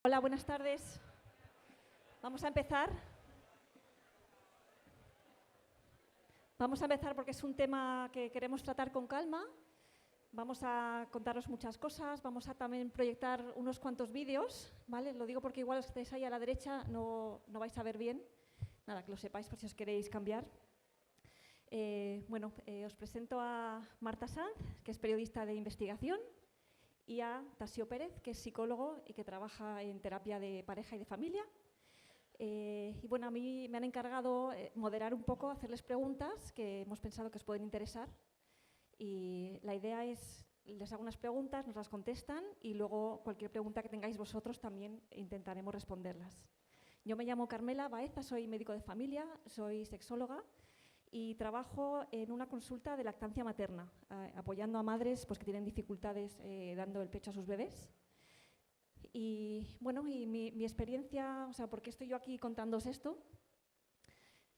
Hola, buenas tardes. Vamos a empezar. Vamos a empezar porque es un tema que queremos tratar con calma. Vamos a contaros muchas cosas, vamos a también proyectar unos cuantos vídeos, ¿vale? Lo digo porque igual los que estáis ahí a la derecha no vais a ver bien. Nada, que lo sepáis por si os queréis cambiar. Os presento a Marta Sanz, que es periodista de investigación, y a Tasio Pérez, que es psicólogo y que trabaja en terapia de pareja y de familia. A mí me han encargado moderar un poco, hacerles preguntas que hemos pensado que os pueden interesar. Y la idea es, les hago unas preguntas, nos las contestan y luego cualquier pregunta que tengáis vosotros también intentaremos responderlas. Yo me llamo Carmela Baeza, soy médico de familia, soy sexóloga y trabajo en una consulta de lactancia materna, apoyando a madres pues, que tienen dificultades dando el pecho a sus bebés. Y mi experiencia, ¿por qué estoy yo aquí contándoos esto?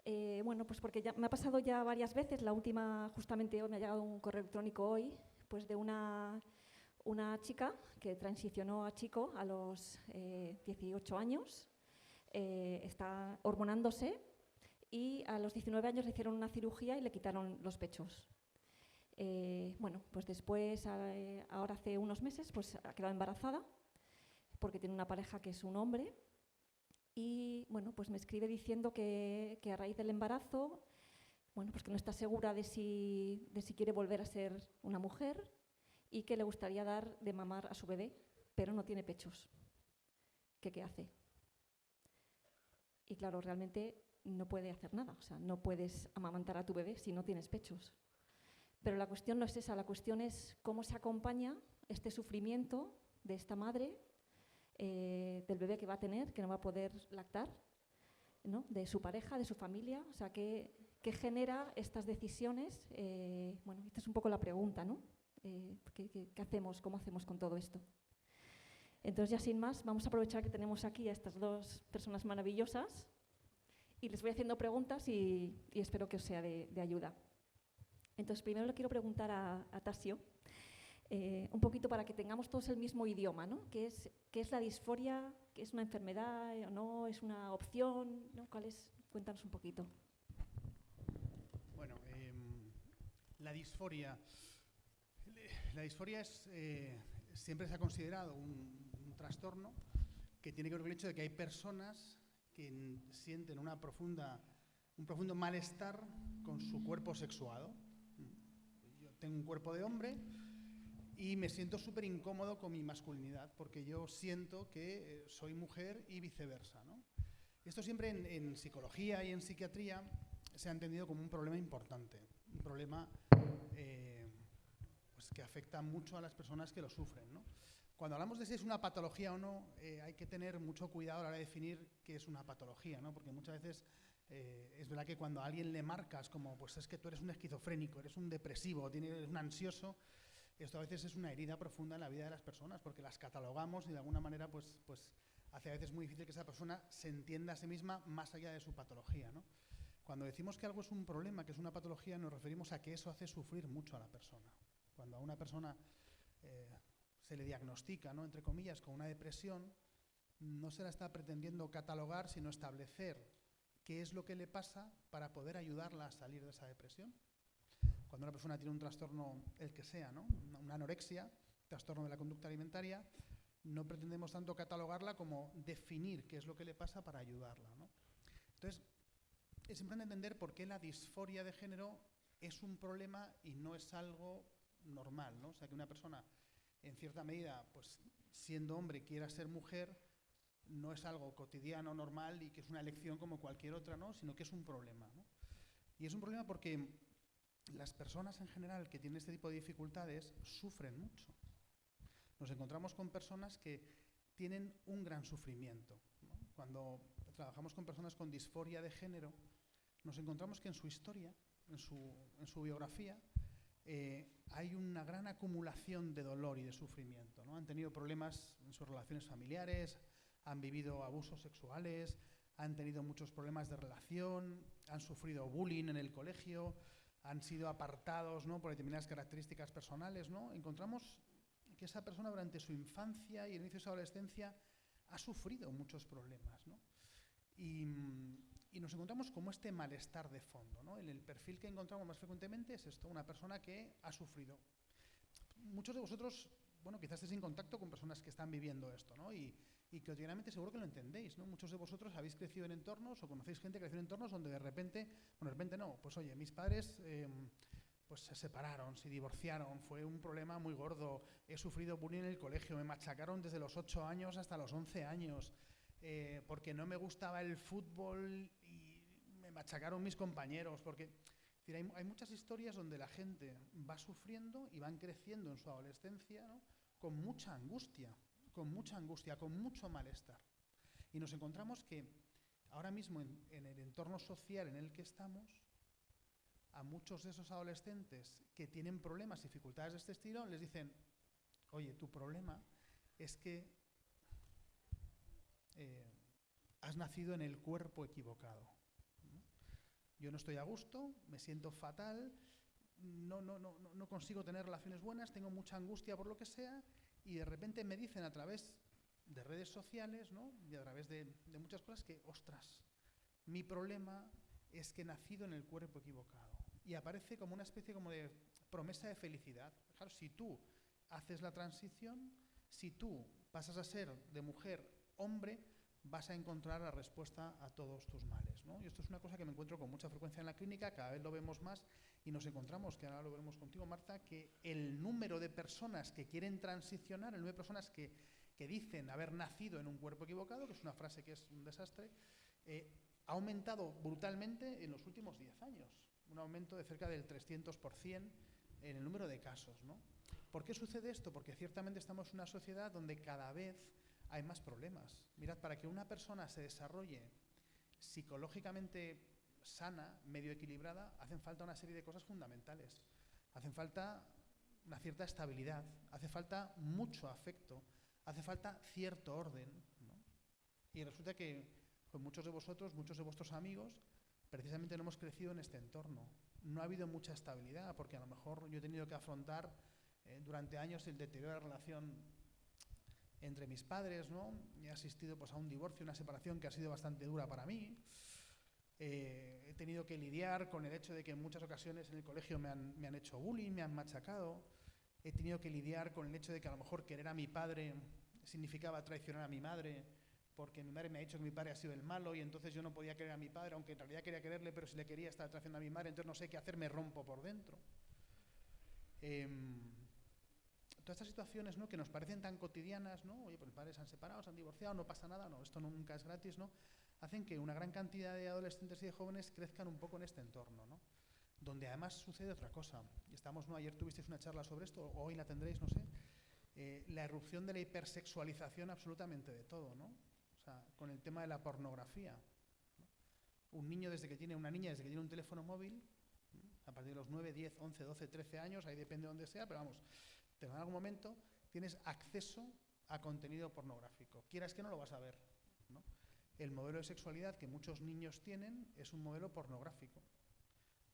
Pues porque ya me ha pasado ya varias veces, la última justamente hoy me ha llegado un correo electrónico hoy, pues de una chica que transicionó a chico a los 18 años, está hormonándose y a los 19 años le hicieron una cirugía y le quitaron los pechos. Pues después, ahora hace unos meses, pues ha quedado embarazada porque tiene una pareja que es un hombre. Y pues me escribe diciendo que a raíz del embarazo, pues que no está segura de si quiere volver a ser una mujer y que le gustaría dar de mamar a su bebé, pero no tiene pechos. ¿Qué hace? Y claro, realmente no puede hacer nada, o sea, no puedes amamantar a tu bebé si no tienes pechos. Pero la cuestión no es esa, la cuestión es cómo se acompaña este sufrimiento de esta madre, del bebé que va a tener, que no va a poder lactar, ¿no? De su pareja, de su familia, o sea, ¿qué genera estas decisiones? Esta es un poco la pregunta, ¿no? ¿Qué hacemos? ¿Cómo hacemos con todo esto? Entonces, ya sin más, vamos a aprovechar que tenemos aquí a estas dos personas maravillosas y les voy haciendo preguntas y espero que os sea de ayuda. Entonces, primero le quiero preguntar a Tasio, un poquito para que tengamos todos el mismo idioma, ¿no? ¿Qué es la disforia? ¿Qué es una enfermedad o no? ¿Es una opción? ¿No? ¿Cuál es? Cuéntanos un poquito. Bueno, la disforia es, siempre se ha considerado un trastorno que tiene que ver con el hecho de que hay personas que sienten un profundo malestar con su cuerpo sexuado. Yo tengo un cuerpo de hombre y me siento súper incómodo con mi masculinidad porque yo siento que soy mujer y viceversa, ¿no? Esto siempre en psicología y en psiquiatría se ha entendido como un problema importante, un problema pues que afecta mucho a las personas que lo sufren, ¿no? Cuando hablamos de si es una patología o no, hay que tener mucho cuidado a la hora de definir qué es una patología, ¿no? Porque muchas veces es verdad que cuando a alguien le marcas como pues es que tú eres un esquizofrénico, eres un depresivo, eres un ansioso, esto a veces es una herida profunda en la vida de las personas porque las catalogamos y de alguna manera pues hace a veces muy difícil que esa persona se entienda a sí misma más allá de su patología, ¿no? Cuando decimos que algo es un problema, que es una patología, nos referimos a que eso hace sufrir mucho a la persona. Cuando a una persona se le diagnostica, ¿no?, entre comillas, con una depresión, no se la está pretendiendo catalogar, sino establecer qué es lo que le pasa para poder ayudarla a salir de esa depresión. Cuando una persona tiene un trastorno, el que sea, ¿no?, una anorexia, trastorno de la conducta alimentaria, no pretendemos tanto catalogarla como definir qué es lo que le pasa para ayudarla, ¿no? Entonces, es importante entender por qué la disforia de género es un problema y no es algo normal, ¿no? O sea, que una persona, en cierta medida, pues siendo hombre quiera ser mujer, no es algo cotidiano, normal y que es una elección como cualquier otra, ¿no?, sino que es un problema, ¿no? Y es un problema porque las personas en general que tienen este tipo de dificultades sufren mucho. Nos encontramos con personas que tienen un gran sufrimiento, ¿no? Cuando trabajamos con personas con disforia de género, nos encontramos que en su historia, en su biografía, hay una gran acumulación de dolor y de sufrimiento, ¿no? Han tenido problemas en sus relaciones familiares, han vivido abusos sexuales, han tenido muchos problemas de relación, han sufrido bullying en el colegio, han sido apartados, ¿no?, por determinadas características personales, ¿no? Encontramos que esa persona durante su infancia y el inicio de su adolescencia ha sufrido muchos problemas, ¿no? Y nos encontramos como este malestar de fondo, ¿no? El perfil que encontramos más frecuentemente es esto, una persona que ha sufrido. Muchos de vosotros, bueno, quizás estéis en contacto con personas que están viviendo esto, ¿no? Y cotidianamente seguro que lo entendéis, ¿no? Muchos de vosotros habéis crecido en entornos o conocéis gente que creció en entornos donde de repente no, pues oye, mis padres pues se separaron, se divorciaron, fue un problema muy gordo, he sufrido bullying en el colegio, me machacaron desde los 8 años hasta los 11 años, porque no me gustaba el fútbol y me machacaron mis compañeros, porque hay muchas historias donde la gente va sufriendo y van creciendo en su adolescencia, ¿no? con mucha angustia, con mucho malestar. Y nos encontramos que ahora mismo en el entorno social en el que estamos, a muchos de esos adolescentes que tienen problemas y dificultades de este estilo, les dicen, oye, tu problema es que has nacido en el cuerpo equivocado. ¿No? Yo no estoy a gusto, me siento fatal, no consigo tener relaciones buenas, tengo mucha angustia por lo que sea, y de repente me dicen a través de redes sociales, ¿no? y a través de muchas cosas que, ostras, mi problema es que he nacido en el cuerpo equivocado. Y aparece como una especie como de promesa de felicidad. Claro, si tú haces la transición, si tú pasas a ser de mujer hombre, vas a encontrar la respuesta a todos tus males, ¿no? Y esto es una cosa que me encuentro con mucha frecuencia en la clínica, cada vez lo vemos más y nos encontramos, que ahora lo veremos contigo, Marta, que el número de personas que quieren transicionar, el número de personas que dicen haber nacido en un cuerpo equivocado, que es una frase que es un desastre, ha aumentado brutalmente en los últimos 10 años. Un aumento de cerca del 300% en el número de casos, ¿no? ¿Por qué sucede esto? Porque ciertamente estamos en una sociedad donde cada vez hay más problemas. Mirad, para que una persona se desarrolle psicológicamente sana, medio equilibrada, hacen falta una serie de cosas fundamentales. Hacen falta una cierta estabilidad, hace falta mucho afecto, hace falta cierto orden, ¿no? Y resulta que con muchos de vosotros, muchos de vuestros amigos, precisamente no hemos crecido en este entorno. No ha habido mucha estabilidad, porque a lo mejor yo he tenido que afrontar durante años el deterioro de la relación entre mis padres, ¿no? He asistido pues, a un divorcio, una separación que ha sido bastante dura para mí. He tenido que lidiar con el hecho de que en muchas ocasiones en el colegio me han hecho bullying, me han machacado. He tenido que lidiar con el hecho de que a lo mejor querer a mi padre significaba traicionar a mi madre, porque mi madre me ha dicho que mi padre ha sido el malo y entonces yo no podía querer a mi padre, aunque en realidad quería quererle, pero si le quería estaba traicionando a mi madre, entonces no sé qué hacer, me rompo por dentro. Todas estas situaciones, ¿no? que nos parecen tan cotidianas, ¿no? Oye, pues mis padres se han separado, se han divorciado, no pasa nada, no, esto nunca es gratis, ¿no? Hacen que una gran cantidad de adolescentes y de jóvenes crezcan un poco en este entorno, ¿no? Donde además sucede otra cosa. Y estamos, ¿no? Ayer tuvisteis una charla sobre esto, o hoy la tendréis, no sé. La irrupción de la hipersexualización absolutamente de todo, ¿no? O sea, con el tema de la pornografía, ¿no? Un niño una niña desde que tiene un teléfono móvil, ¿no? A partir de los 9, 10, 11, 12, 13 años, ahí depende de dónde sea, pero vamos, en algún momento tienes acceso a contenido pornográfico. Quieras que no, lo vas a ver, ¿no? El modelo de sexualidad que muchos niños tienen es un modelo pornográfico,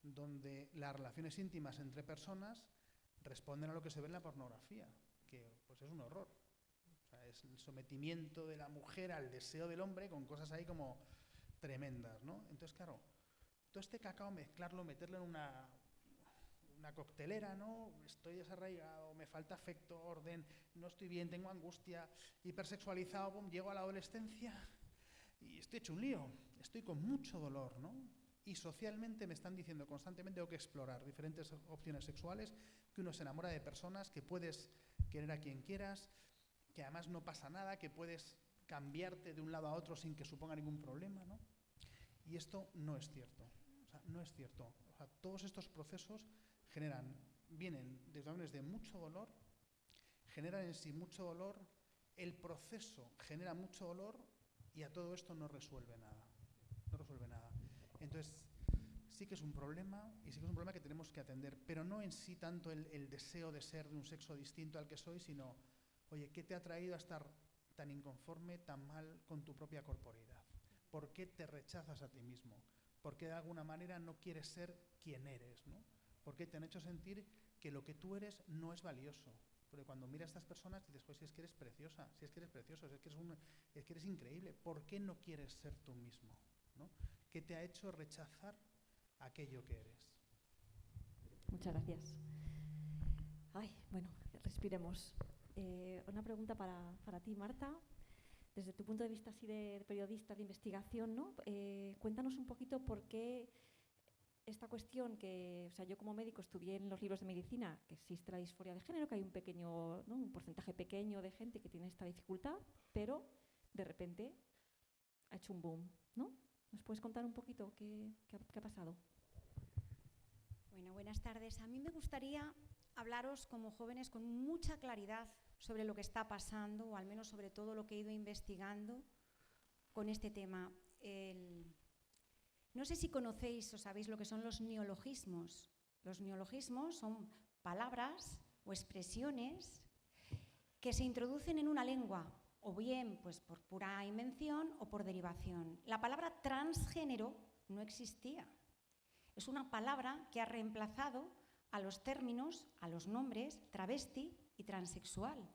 donde las relaciones íntimas entre personas responden a lo que se ve en la pornografía, que pues es un horror. O sea, es el sometimiento de la mujer al deseo del hombre con cosas ahí como tremendas, ¿no? Entonces, claro, todo este cacao, mezclarlo, meterlo en una coctelera, ¿no? Estoy desarraigado, me falta afecto, orden, no estoy bien, tengo angustia, hipersexualizado, boom, llego a la adolescencia y estoy hecho un lío, estoy con mucho dolor, ¿no? Y socialmente me están diciendo constantemente tengo que explorar diferentes opciones sexuales, que uno se enamora de personas, que puedes querer a quien quieras, que además no pasa nada, que puedes cambiarte de un lado a otro sin que suponga ningún problema, ¿no? Y esto no es cierto, o sea, no es cierto. O sea, todos estos procesos vienen de mucho dolor, generan en sí mucho dolor, el proceso genera mucho dolor y a todo esto no resuelve nada, no resuelve nada. Entonces, sí que es un problema y sí que es un problema que tenemos que atender, pero no en sí tanto el deseo de ser de un sexo distinto al que soy, sino, oye, ¿qué te ha traído a estar tan inconforme, tan mal con tu propia corporeidad? ¿Por qué te rechazas a ti mismo? ¿Por qué de alguna manera no quieres ser quien eres, ¿no? ¿Por qué te han hecho sentir que lo que tú eres no es valioso? Porque cuando miras a estas personas dices, pues si es que eres preciosa, si es que eres precioso, si es que es que eres increíble, ¿por qué no quieres ser tú mismo? ¿No? ¿Qué te ha hecho rechazar aquello que eres? Muchas gracias. Ay, bueno, respiremos. Una pregunta para ti, Marta. Desde tu punto de vista así de periodista de investigación, ¿no? Cuéntanos un poquito por qué esta cuestión que, o sea, yo como médico estudié en los libros de medicina que existe la disforia de género, que hay un pequeño, ¿no? Un porcentaje pequeño de gente que tiene esta dificultad, pero de repente ha hecho un boom, ¿no? ¿Nos puedes contar un poquito qué ha pasado? Bueno, buenas tardes. A mí me gustaría hablaros como jóvenes con mucha claridad sobre lo que está pasando, o al menos sobre todo lo que he ido investigando con este tema. No sé si conocéis o sabéis lo que son los neologismos. Los neologismos son palabras o expresiones que se introducen en una lengua, o bien pues, por pura invención o por derivación. La palabra transgénero no existía. Es una palabra que ha reemplazado a los términos, a los nombres travesti y transexual.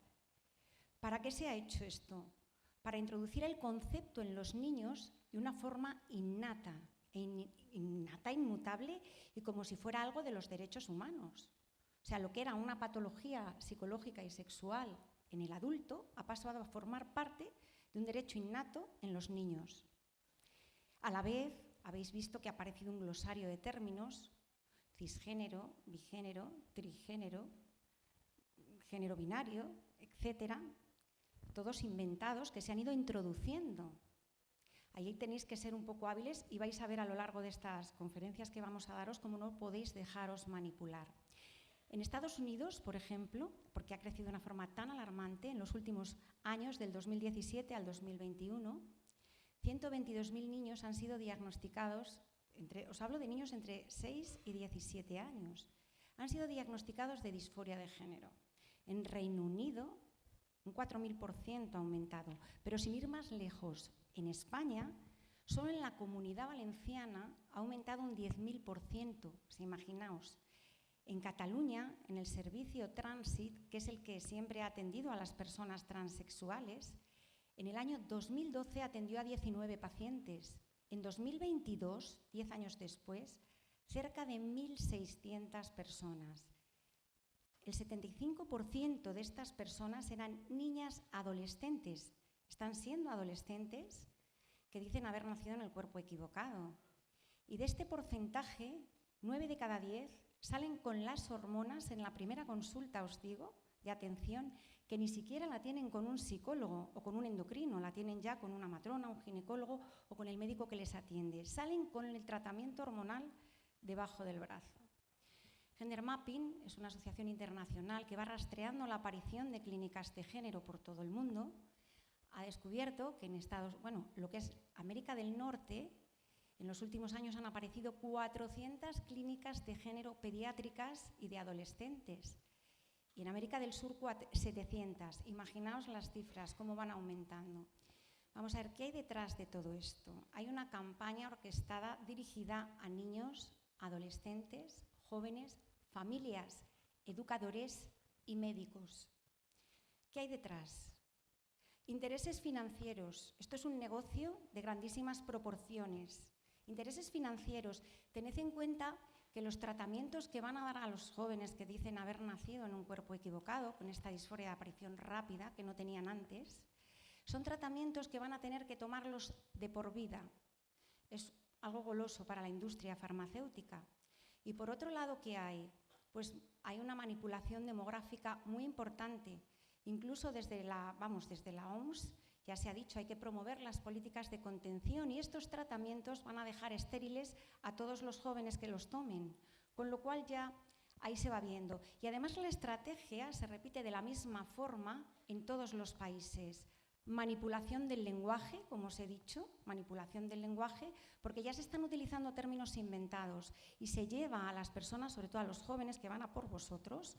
¿Para qué se ha hecho esto? Para introducir el concepto en los niños de una forma innata, inmutable y como si fuera algo de los derechos humanos. O sea, lo que era una patología psicológica y sexual en el adulto ha pasado a formar parte de un derecho innato en los niños. A la vez, habéis visto que ha aparecido un glosario de términos: cisgénero, bigénero, trigénero, género binario, etcétera, todos inventados que se han ido introduciendo. Ahí tenéis que ser un poco hábiles y vais a ver a lo largo de estas conferencias que vamos a daros cómo no podéis dejaros manipular. En Estados Unidos, por ejemplo, porque ha crecido de una forma tan alarmante en los últimos años, del 2017 al 2021, 122.000 niños han sido diagnosticados, os hablo de niños entre 6 y 17 años, han sido diagnosticados de disforia de género. En Reino Unido, un 4.000% ha aumentado, pero sin ir más lejos, en España, solo en la Comunidad Valenciana ha aumentado un 10.000%, si imaginaos. En Cataluña, en el servicio Trànsit, que es el que siempre ha atendido a las personas transexuales, en el año 2012 atendió a 19 pacientes. En 2022, 10 años después, cerca de 1.600 personas. El 75% de estas personas eran niñas adolescentes. Están siendo adolescentes que dicen haber nacido en el cuerpo equivocado. Y de este porcentaje, 9 de cada 10 salen con las hormonas en la primera consulta, os digo, de atención, que ni siquiera la tienen con un psicólogo o con un endocrino, la tienen ya con una matrona, un ginecólogo o con el médico que les atiende. Salen con el tratamiento hormonal debajo del brazo. Gender Mapping es una asociación internacional que va rastreando la aparición de clínicas de género por todo el mundo. Ha descubierto que en lo que es América del Norte, en los últimos años han aparecido 400 clínicas de género pediátricas y de adolescentes. Y en América del Sur 700. Imaginaos las cifras, cómo van aumentando. Vamos a ver, ¿qué hay detrás de todo esto? Hay una campaña orquestada dirigida a niños, adolescentes, jóvenes, familias, educadores y médicos. ¿Qué hay detrás? Intereses financieros. Esto es un negocio de grandísimas proporciones. Intereses financieros. Tened en cuenta que los tratamientos que van a dar a los jóvenes que dicen haber nacido en un cuerpo equivocado, con esta disforia de aparición rápida que no tenían antes, son tratamientos que van a tener que tomarlos de por vida. Es algo goloso para la industria farmacéutica. Y por otro lado, ¿qué hay? Pues hay una manipulación demográfica muy importante. Incluso desde la OMS ya se ha dicho, hay que promover las políticas de contención y estos tratamientos van a dejar estériles a todos los jóvenes que los tomen, con lo cual ya ahí se va viendo. Y además la estrategia se repite de la misma forma en todos los países. Manipulación del lenguaje, como os he dicho, manipulación del lenguaje, porque ya se están utilizando términos inventados y se lleva a las personas, sobre todo a los jóvenes que van a por vosotros,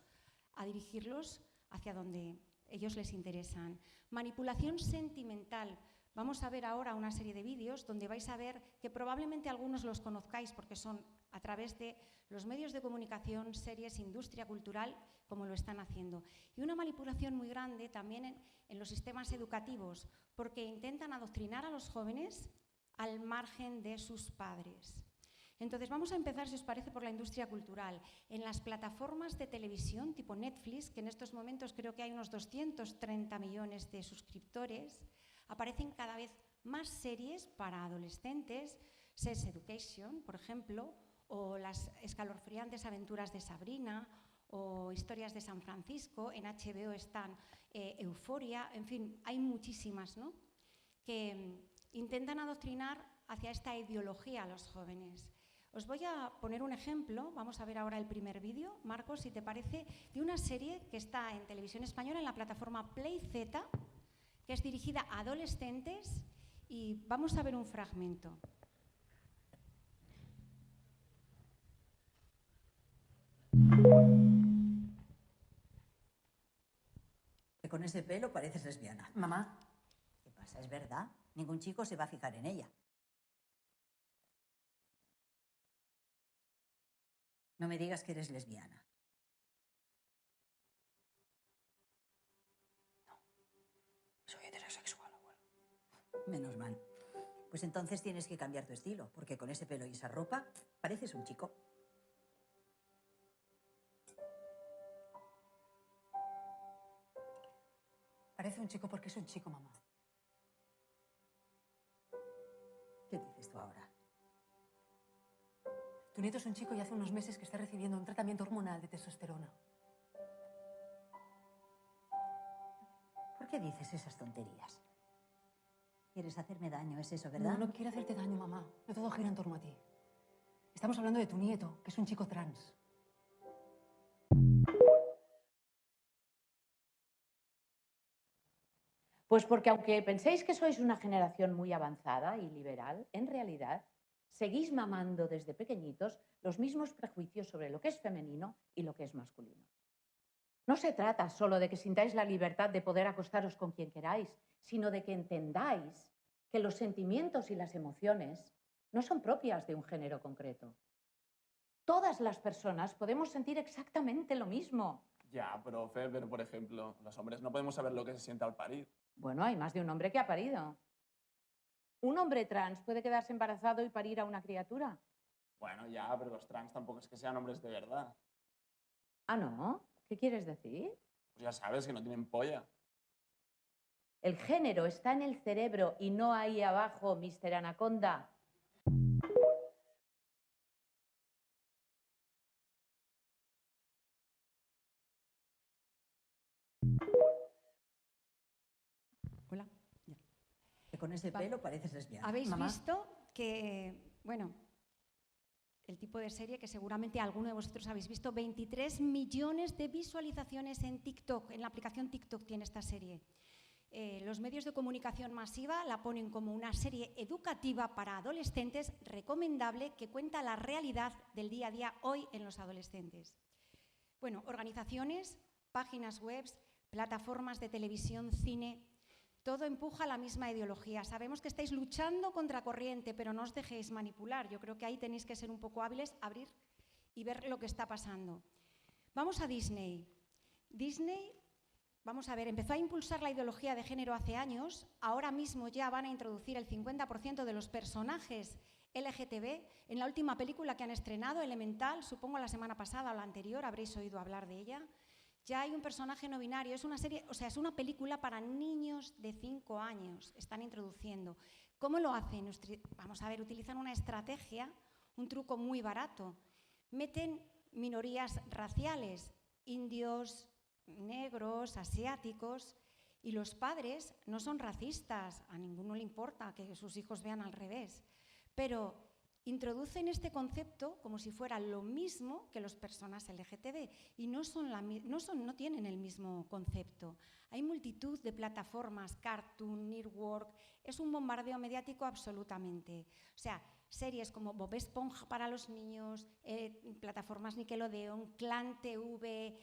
a dirigirlos hacia donde ellos les interesan. Manipulación sentimental. Vamos a ver ahora una serie de vídeos donde vais a ver que probablemente algunos los conozcáis porque son a través de los medios de comunicación, series, industria cultural, como lo están haciendo. Y una manipulación muy grande también en los sistemas educativos, porque intentan adoctrinar a los jóvenes al margen de sus padres. Entonces, vamos a empezar, si os parece, por la industria cultural. En las plataformas de televisión tipo Netflix, que en estos momentos creo que hay unos 230 millones de suscriptores, aparecen cada vez más series para adolescentes, Sex Education, por ejemplo, o las escalofriantes aventuras de Sabrina, o Historias de San Francisco. En HBO están Euforia, en fin, hay muchísimas, ¿no?, que intentan adoctrinar hacia esta ideología a los jóvenes. Os voy a poner un ejemplo, vamos a ver ahora el primer vídeo, Marcos, si te parece, de una serie que está en Televisión Española en la plataforma PlayZ, que es dirigida a adolescentes, y vamos a ver un fragmento. Que con ese pelo pareces lesbiana. Mamá, ¿Qué pasa? ¿Es verdad? Ningún chico se va a fijar en ella. No me digas que eres lesbiana. soy heterosexual, abuelo. Menos mal. Pues entonces tienes que cambiar tu estilo, porque con ese pelo y esa ropa pareces un chico. Parece un chico porque es un chico, mamá. ¿Qué dices tú ahora? Tu nieto es un chico y hace unos meses que está recibiendo un tratamiento hormonal de testosterona. ¿Por qué dices esas tonterías? ¿Quieres hacerme daño? ¿Es eso, verdad? No quiero hacerte daño, mamá. No todo gira en torno a ti. Estamos hablando de tu nieto, que es un chico trans. Pues porque aunque penséis que sois una generación muy avanzada y liberal, en realidad seguís mamando desde pequeñitos los mismos prejuicios sobre lo que es femenino y lo que es masculino. No se trata solo de que sintáis la libertad de poder acostaros con quien queráis, sino de que entendáis que los sentimientos y las emociones no son propias de un género concreto. Todas las personas podemos sentir exactamente lo mismo. Ya, profe, pero por ejemplo, los hombres no podemos saber lo que se siente al parir. Bueno, hay más de un hombre que ha parido. ¿Un hombre trans puede quedarse embarazado y parir a una criatura? Bueno, ya, pero los trans tampoco es que sean hombres de verdad. Ah, ¿no? ¿Qué quieres decir? Pues ya sabes que no tienen polla. El género está en el cerebro y no ahí abajo, Mr. Anaconda. Hola. Ya. Que con ese pelo pareces lesbiana. Habéis Mamá. visto que, bueno, el tipo de serie que seguramente alguno de vosotros habéis visto, 23 millones de visualizaciones en TikTok, en la aplicación TikTok tiene esta serie. Los medios de comunicación masiva la ponen como una serie educativa para adolescentes recomendable que cuenta la realidad del día a día hoy en los adolescentes. Bueno, organizaciones, páginas web, plataformas de televisión, cine, todo empuja a la misma ideología. Sabemos que estáis luchando contra corriente, pero no os dejéis manipular. Yo creo que ahí tenéis que ser un poco hábiles, abrir y ver lo que está pasando. Vamos a Disney. Disney, vamos a ver, empezó a impulsar la ideología de género hace años. Ahora mismo ya van a introducir el 50% de los personajes LGTB. En la última película que han estrenado, Elemental, supongo la semana pasada o la anterior, habréis oído hablar de ella. Ya hay un personaje no binario, es una serie, o sea, es una película para niños de 5 años, están introduciendo. ¿Cómo lo hacen? Vamos a ver, utilizan una estrategia, un truco muy barato. Meten minorías raciales, indios, negros, asiáticos, y los padres no son racistas, a ninguno le importa que sus hijos vean al revés, pero introducen este concepto como si fuera lo mismo que las personas LGTB y no tienen el mismo concepto. Hay multitud de plataformas, Cartoon, Network, es un bombardeo mediático absolutamente. O sea, series como Bob Esponja para los niños, plataformas Nickelodeon, Clan TV,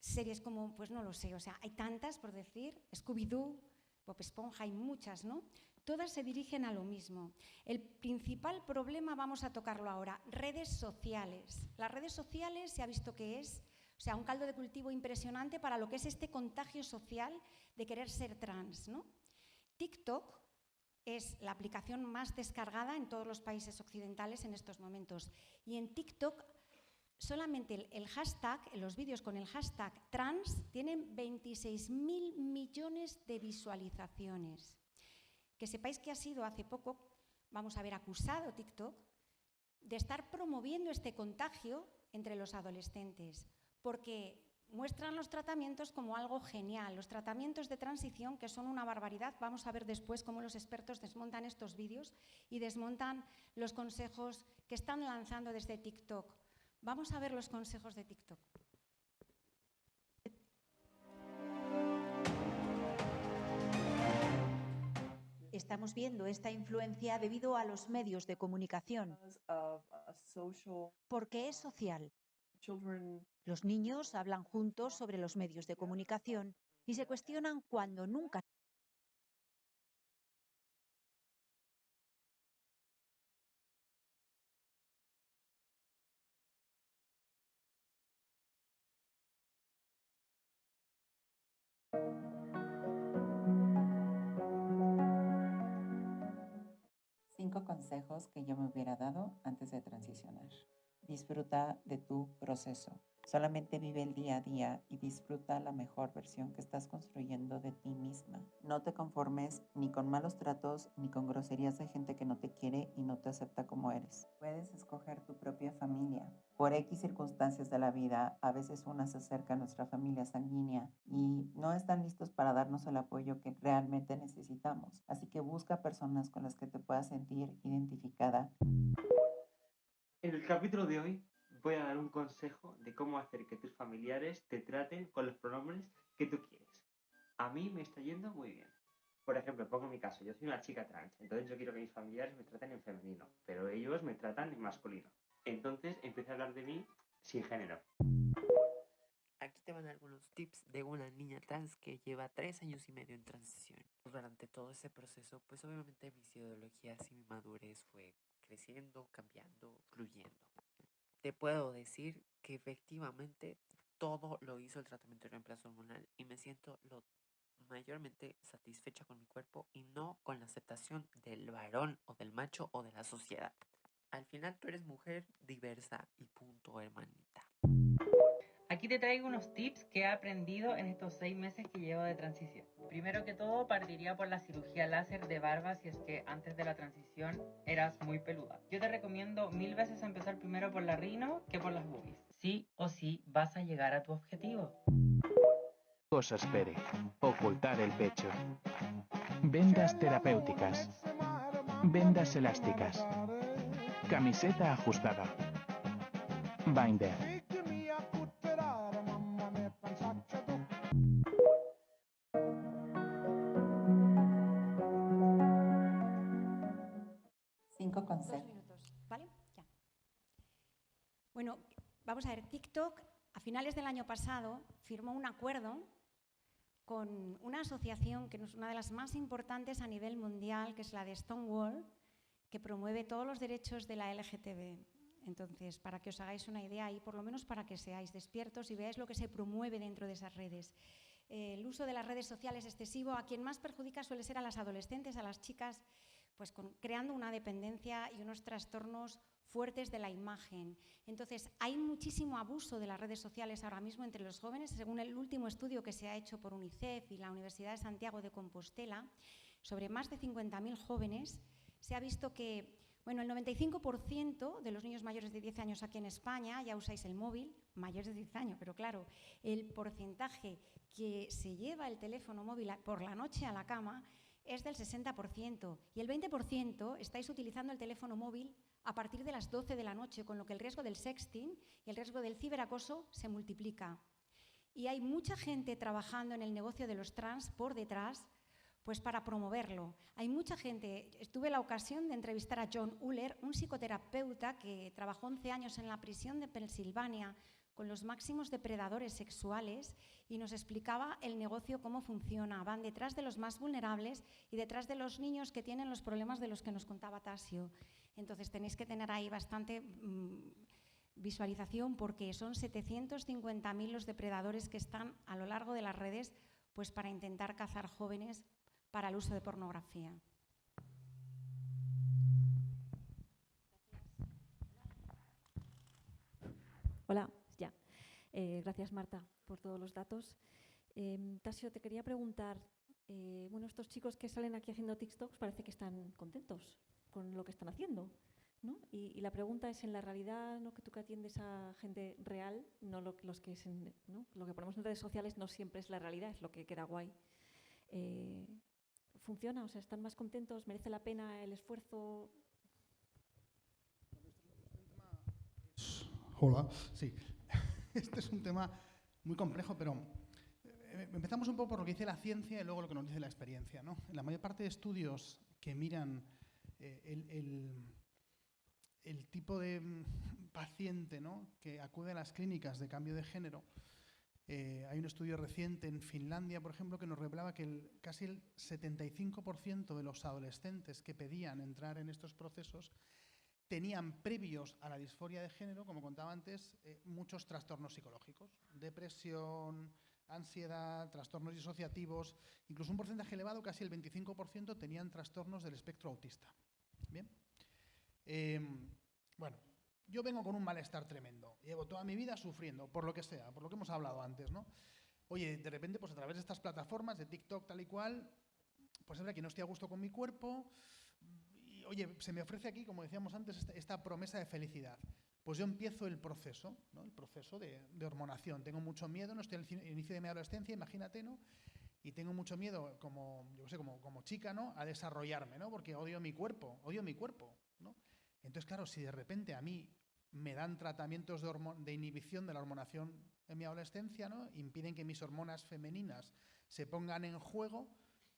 series como, pues no lo sé, o sea, hay tantas por decir, Scooby-Doo, Bob Esponja, hay muchas, ¿no? todas se dirigen a lo mismo. El principal problema, vamos a tocarlo ahora, redes sociales. Las redes sociales se ha visto que es, o sea, un caldo de cultivo impresionante para lo que es este contagio social de querer ser trans, ¿no? TikTok es la aplicación más descargada en todos los países occidentales en estos momentos. Y en TikTok solamente el hashtag, los vídeos con el hashtag trans tienen 26.000 millones de visualizaciones. Que sepáis que ha sido hace poco, vamos a ver, acusado TikTok de estar promoviendo este contagio entre los adolescentes, porque muestran los tratamientos como algo genial, los tratamientos de transición que son una barbaridad. Vamos a ver después cómo los expertos desmontan estos vídeos y desmontan los consejos que están lanzando desde TikTok. Vamos a ver los consejos de TikTok. Estamos viendo esta influencia debido a los medios de comunicación, porque es social. Los niños hablan juntos sobre los medios de comunicación y se cuestionan cuando nunca. Cinco consejos que yo me hubiera dado antes de transicionar. Disfruta de tu proceso. Solamente vive el día a día y disfruta la mejor versión que estás construyendo de ti misma. No te conformes ni con malos tratos ni con groserías de gente que no te quiere y no te acepta como eres. Puedes escoger tu propia familia. Por X circunstancias de la vida, a veces una se acerca a nuestra familia sanguínea y no están listos para darnos el apoyo que realmente necesitamos. Así que busca personas con las que te puedas sentir identificada. En el capítulo de hoy voy a dar un consejo de cómo hacer que tus familiares te traten con los pronombres que tú quieres. A mí me está yendo muy bien. Por ejemplo, pongo mi caso, yo soy una chica trans, entonces yo quiero que mis familiares me traten en femenino, pero ellos me tratan en masculino. Entonces empiezo a hablar de mí sin género. Aquí te van algunos tips de una niña trans que lleva 3 años y medio en transición. Durante todo ese proceso, pues obviamente mis ideologías y mi madurez fue creciendo, cambiando, fluyendo. Te puedo decir que efectivamente todo lo hizo el tratamiento de reemplazo hormonal y me siento lo mayormente satisfecha con mi cuerpo y no con la aceptación del varón o del macho o de la sociedad. Al final tú eres mujer diversa y punto, hermanita. Aquí te traigo unos tips que he aprendido en estos 6 meses que llevo de transición. Primero que todo, partiría por la cirugía láser de barba si es que antes de la transición eras muy peluda. Yo te recomiendo 1000 veces empezar primero por la rino que por las boobies. Sí o sí vas a llegar a tu objetivo. Cosas Pérez. Ocultar el pecho. Vendas terapéuticas. Vendas elásticas. Camiseta ajustada. Binder. Consejos. ¿Vale? Ya. Bueno, vamos a ver, TikTok a finales del año pasado firmó un acuerdo con una asociación que es una de las más importantes a nivel mundial, que es la de Stonewall, que promueve todos los derechos de la LGTB. Entonces, para que os hagáis una idea y por lo menos para que seáis despiertos y veáis lo que se promueve dentro de esas redes. El uso de las redes sociales excesivo, a quien más perjudica suele ser a las adolescentes, a las chicas, pues creando una dependencia y unos trastornos fuertes de la imagen. Entonces, hay muchísimo abuso de las redes sociales ahora mismo entre los jóvenes. Según el último estudio que se ha hecho por UNICEF y la Universidad de Santiago de Compostela, sobre más de 50.000 jóvenes, se ha visto que, bueno, el 95% de los niños mayores de 10 años aquí en España ya usáis el móvil, mayores de 10 años, pero claro, el porcentaje que se lleva el teléfono móvil por la noche a la cama es del 60% y el 20% estáis utilizando el teléfono móvil a partir de las 12 de la noche, con lo que el riesgo del sexting y el riesgo del ciberacoso se multiplica. Y hay mucha gente trabajando en el negocio de los trans por detrás, pues para promoverlo. Hay mucha gente, tuve la ocasión de entrevistar a John Uller, un psicoterapeuta que trabajó 11 años en la prisión de Pensilvania con los máximos depredadores sexuales y nos explicaba el negocio, cómo funciona. Van detrás de los más vulnerables y detrás de los niños que tienen los problemas de los que nos contaba Tasio. Entonces tenéis que tener ahí bastante visualización, porque son 750.000 los depredadores que están a lo largo de las redes, pues para intentar cazar jóvenes para el uso de pornografía. Hola, ya. Gracias, Marta, por todos los datos. Tasio, te quería preguntar, bueno, estos chicos que salen aquí haciendo TikToks parece que están contentos con lo que están haciendo, ¿no? Y la pregunta es, en la realidad, ¿no?, que tú que atiendes a gente real, no lo que ponemos en redes sociales no siempre es la realidad, es lo que queda guay. ¿Funciona? O sea, ¿están más contentos? ¿Merece la pena el esfuerzo? Hola, sí. Este es un tema muy complejo, pero empezamos un poco por lo que dice la ciencia y luego lo que nos dice la experiencia, ¿no? En la mayor parte de estudios que miran el tipo de paciente, ¿no?, que acude a las clínicas de cambio de género, hay un estudio reciente en Finlandia, por ejemplo, que nos revelaba que casi el 75% de los adolescentes que pedían entrar en estos procesos tenían previos a la disforia de género, como contaba antes, muchos trastornos psicológicos, depresión, ansiedad, trastornos disociativos, incluso un porcentaje elevado, casi el 25%, tenían trastornos del espectro autista. Bien. Bueno, yo vengo con un malestar tremendo, llevo toda mi vida sufriendo, por lo que sea, por lo que hemos hablado antes, ¿no? Oye, de repente, pues a través de estas plataformas, de TikTok, tal y cual, pues es verdad que no estoy a gusto con mi cuerpo. Oye, se me ofrece aquí, como decíamos antes, esta promesa de felicidad. Pues yo empiezo el proceso, ¿no?, el proceso de hormonación. Tengo mucho miedo, no estoy al inicio de mi adolescencia, imagínate, ¿no? Y tengo mucho miedo, como chica, ¿no?, a desarrollarme, ¿no?, porque odio mi cuerpo, ¿no? Entonces, claro, si de repente a mí me dan tratamientos de inhibición de la hormonación en mi adolescencia, ¿no?, impiden que mis hormonas femeninas se pongan en juego,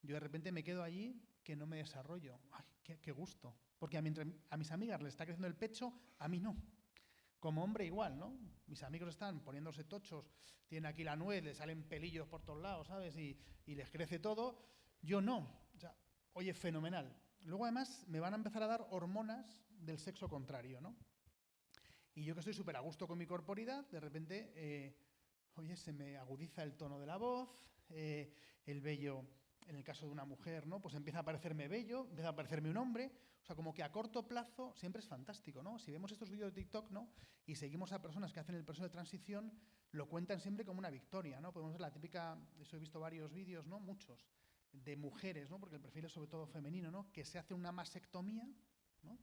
yo de repente me quedo allí que no me desarrollo. ¡Ay, qué gusto! Porque a mis amigas les está creciendo el pecho, a mí no. Como hombre igual, ¿no? Mis amigos están poniéndose tochos, tienen aquí la nuez, les salen pelillos por todos lados, ¿sabes? Y les crece todo. Yo no. O sea, oye, fenomenal. Luego además me van a empezar a dar hormonas del sexo contrario, ¿no? Y yo que estoy súper a gusto con mi corporidad, de repente, oye, se me agudiza el tono de la voz, el vello. En el caso de una mujer, ¿no?, pues empieza a parecerme bello, empieza a parecerme un hombre. O sea, como que a corto plazo siempre es fantástico, ¿no? Si vemos estos vídeos de TikTok, ¿no?, y seguimos a personas que hacen el proceso de transición, lo cuentan siempre como una victoria, ¿no? Podemos ver la típica, eso he visto varios vídeos, ¿no?, muchos, de mujeres, ¿no?, porque el perfil es sobre todo femenino, ¿no?, que se hace una mastectomía, ¿no?,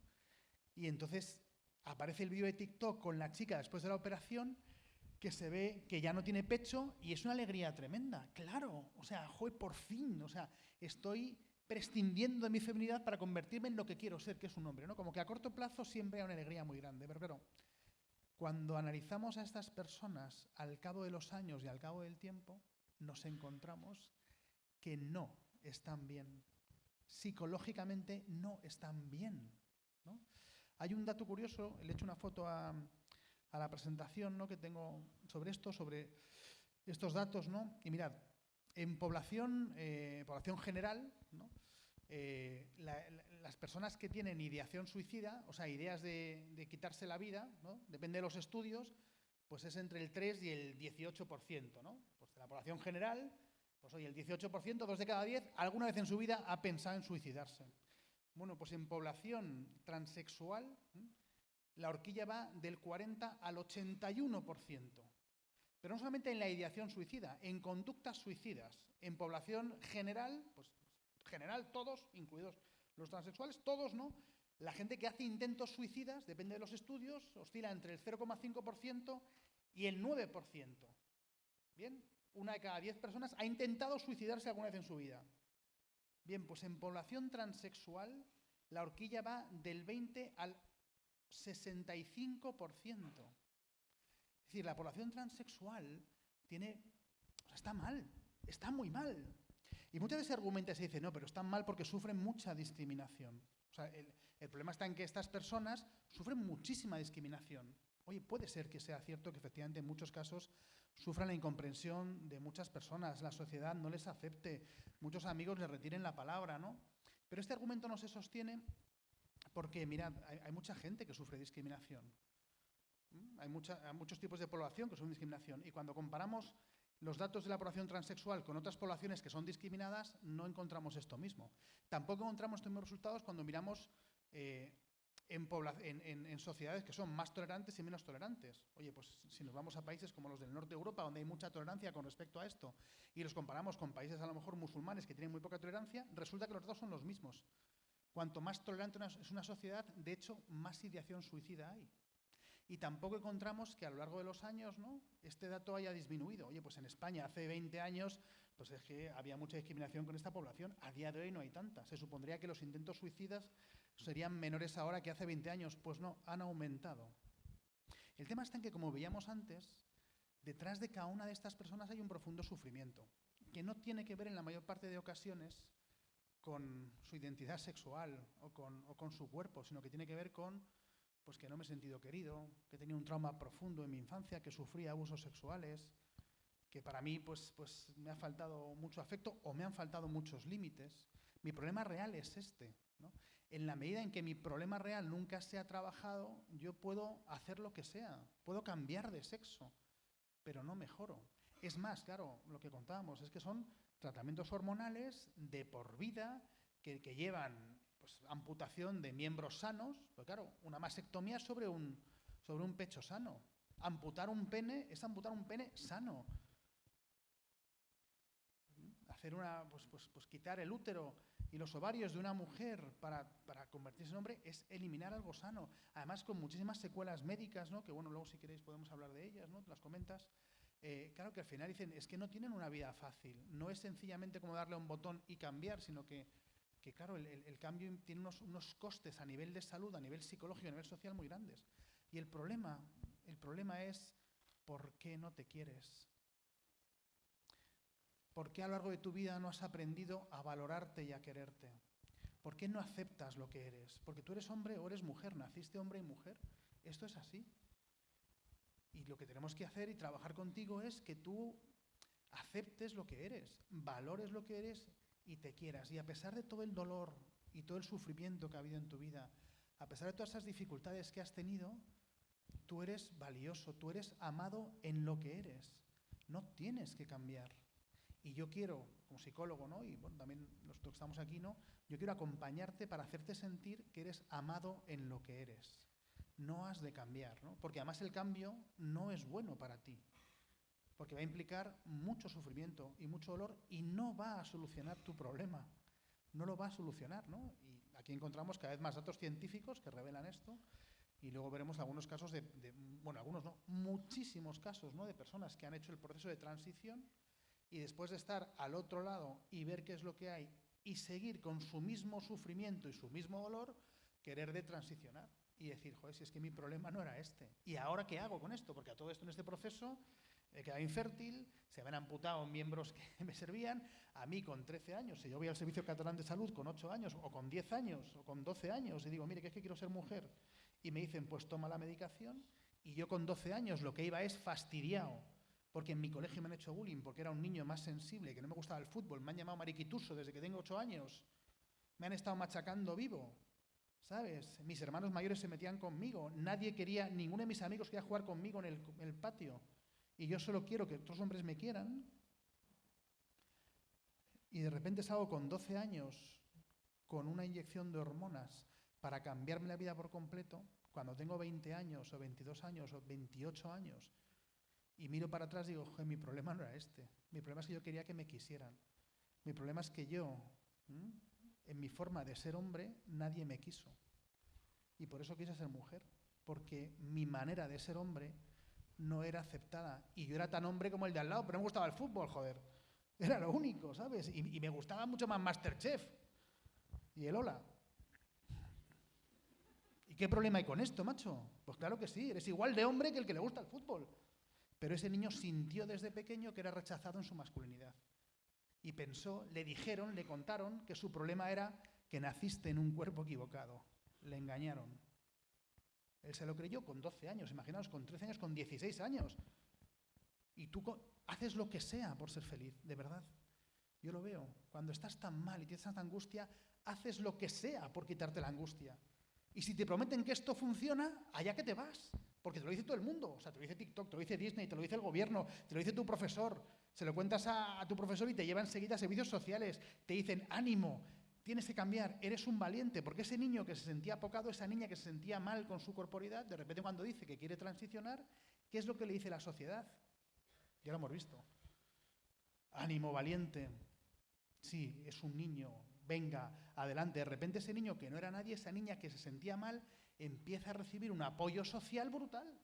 y entonces aparece el vídeo de TikTok con la chica después de la operación, que se ve que ya no tiene pecho y es una alegría tremenda. Claro, o sea, joder, por fin, o sea, estoy prescindiendo de mi feminidad para convertirme en lo que quiero ser, que es un hombre, ¿no? Como que a corto plazo siempre hay una alegría muy grande, pero claro, cuando analizamos a estas personas al cabo de los años y al cabo del tiempo, nos encontramos que no están bien. Psicológicamente no están bien, ¿no? Hay un dato curioso, le he hecho una foto a la presentación, ¿no?, que tengo sobre estos datos, ¿no? Y mirad, en población general, ¿no?, las personas que tienen ideación suicida, o sea, ideas de quitarse la vida, ¿no?, depende de los estudios, pues es entre el 3 y el 18%, ¿no? Pues de la población general, pues oye, el 18%, 2 de cada 10, alguna vez en su vida ha pensado en suicidarse. Bueno, pues en población transexual, la horquilla va del 40 al 81%. Pero no solamente en la ideación suicida, en conductas suicidas. En población general, pues general todos, incluidos los transexuales, todos, ¿no? La gente que hace intentos suicidas, depende de los estudios, oscila entre el 0,5% y el 9%. Bien, una de cada 10 personas ha intentado suicidarse alguna vez en su vida. Bien, pues en población transexual la horquilla va del 20 al 65%. Es decir, la población transexual está mal, está muy mal. Y muchas veces se argumenta y se dice, no, pero están mal porque sufren mucha discriminación. O sea, el problema está en que estas personas sufren muchísima discriminación. Oye, puede ser que sea cierto que efectivamente en muchos casos sufran la incomprensión de muchas personas, la sociedad no les acepte, muchos amigos les retiren la palabra, ¿no? Pero este argumento no se sostiene porque, mirad, hay mucha gente que sufre discriminación. Hay muchos tipos de población que sufren discriminación. Y cuando comparamos los datos de la población transexual con otras poblaciones que son discriminadas, no encontramos esto mismo. Tampoco encontramos estos mismos resultados cuando miramos en sociedades que son más tolerantes y menos tolerantes. Oye, pues si nos vamos a países como los del norte de Europa, donde hay mucha tolerancia con respecto a esto, y los comparamos con países a lo mejor musulmanes que tienen muy poca tolerancia, resulta que los datos son los mismos. Cuanto más tolerante es una sociedad, de hecho, más ideación suicida hay. Y tampoco encontramos que a lo largo de los años, ¿no?, este dato haya disminuido. Oye, pues en España hace 20 años pues es que había mucha discriminación con esta población. A día de hoy no hay tanta. Se supondría que los intentos suicidas serían menores ahora que hace 20 años. Pues no, han aumentado. El tema está en que, como veíamos antes, detrás de cada una de estas personas hay un profundo sufrimiento, que no tiene que ver en la mayor parte de ocasiones con su identidad sexual o con su cuerpo, sino que tiene que ver con pues que no me he sentido querido, que tenía un trauma profundo en mi infancia, que sufría abusos sexuales, que para mí pues me ha faltado mucho afecto o me han faltado muchos límites. Mi problema real es este, ¿no? En la medida en que mi problema real nunca se ha trabajado, yo puedo hacer lo que sea, puedo cambiar de sexo, pero no mejoro. Es más, claro, lo que contábamos es que son tratamientos hormonales de por vida que llevan pues amputación de miembros sanos, pues claro, una mastectomía sobre un pecho sano. Amputar un pene es amputar un pene sano. Hacer pues quitar el útero y los ovarios de una mujer para convertirse en hombre es eliminar algo sano. Además, con muchísimas secuelas médicas, ¿no?, que bueno, luego si queréis podemos hablar de ellas, ¿no?, las comentas. Claro que al final dicen, es que no tienen una vida fácil. No es sencillamente como darle a un botón y cambiar, sino que claro, el cambio tiene unos costes a nivel de salud, a nivel psicológico, a nivel social muy grandes. Y el problema es ¿por qué no te quieres? ¿Por qué a lo largo de tu vida no has aprendido a valorarte y a quererte? ¿Por qué no aceptas lo que eres? Porque tú eres hombre o eres mujer, naciste hombre y mujer. Esto es así. Y lo que tenemos que hacer y trabajar contigo es que tú aceptes lo que eres, valores lo que eres y te quieras. Y a pesar de todo el dolor y todo el sufrimiento que ha habido en tu vida, a pesar de todas esas dificultades que has tenido, tú eres valioso, tú eres amado en lo que eres. No tienes que cambiar. Y yo quiero, como psicólogo, ¿no?, y bueno, también los que estamos aquí, ¿no?, yo quiero acompañarte para hacerte sentir que eres amado en lo que eres. No has de cambiar, ¿no?, porque además el cambio no es bueno para ti. Porque va a implicar mucho sufrimiento y mucho dolor y no va a solucionar tu problema. No lo va a solucionar, ¿no? Y aquí encontramos cada vez más datos científicos que revelan esto y luego veremos algunos casos bueno, algunos no, muchísimos casos, ¿no?, de personas que han hecho el proceso de transición y después de estar al otro lado y ver qué es lo que hay y seguir con su mismo sufrimiento y su mismo dolor, querer de transicionar y decir, joder, si es que mi problema no era este. ¿Y ahora qué hago con esto? Porque a todo esto en este proceso he quedado infértil, se me han amputado miembros que me servían. A mí con 13 años, si yo voy al Servicio Catalán de Salud con 8 años, o con 10 años, o con 12 años, y digo, mire, que es que quiero ser mujer, y me dicen, pues toma la medicación, y yo con 12 años lo que iba es fastidiado, porque en mi colegio me han hecho bullying, porque era un niño más sensible, que no me gustaba el fútbol, me han llamado mariquituso desde que tengo 8 años, me han estado machacando vivo, ¿sabes? Mis hermanos mayores se metían conmigo, ninguno de mis amigos quería jugar conmigo en el patio. Y yo solo quiero que otros hombres me quieran. Y de repente salgo con 12 años con una inyección de hormonas para cambiarme la vida por completo, cuando tengo 20 años o 22 años o 28 años, y miro para atrás y digo, joder, mi problema no era este. Mi problema es que yo quería que me quisieran. Mi problema es que yo, en mi forma de ser hombre, nadie me quiso. Y por eso quise ser mujer, porque mi manera de ser hombre no era aceptada. Y yo era tan hombre como el de al lado, pero no me gustaba el fútbol, joder. Era lo único, ¿sabes? Y me gustaba mucho más MasterChef y el Hola. ¿Y qué problema hay con esto, macho? Pues claro que sí, eres igual de hombre que el que le gusta el fútbol. Pero ese niño sintió desde pequeño que era rechazado en su masculinidad. Y pensó, le dijeron, le contaron que su problema era que naciste en un cuerpo equivocado. Le engañaron. Él se lo creyó con 12 años, imaginaos, con 13 años, con 16 años. Y tú haces lo que sea por ser feliz, de verdad. Yo lo veo. Cuando estás tan mal y tienes tanta angustia, haces lo que sea por quitarte la angustia. Y si te prometen que esto funciona, allá que te vas. Porque te lo dice todo el mundo. O sea, te lo dice TikTok, te lo dice Disney, te lo dice el gobierno, te lo dice tu profesor. Se lo cuentas a tu profesor y te lleva enseguida a servicios sociales. Te dicen, ánimo, tienes que cambiar, eres un valiente. Porque ese niño que se sentía apocado, esa niña que se sentía mal con su corporalidad, de repente cuando dice que quiere transicionar, ¿qué es lo que le dice la sociedad? Ya lo hemos visto. Ánimo, valiente. Sí, es un niño, venga, adelante. De repente ese niño que no era nadie, esa niña que se sentía mal, empieza a recibir un apoyo social brutal.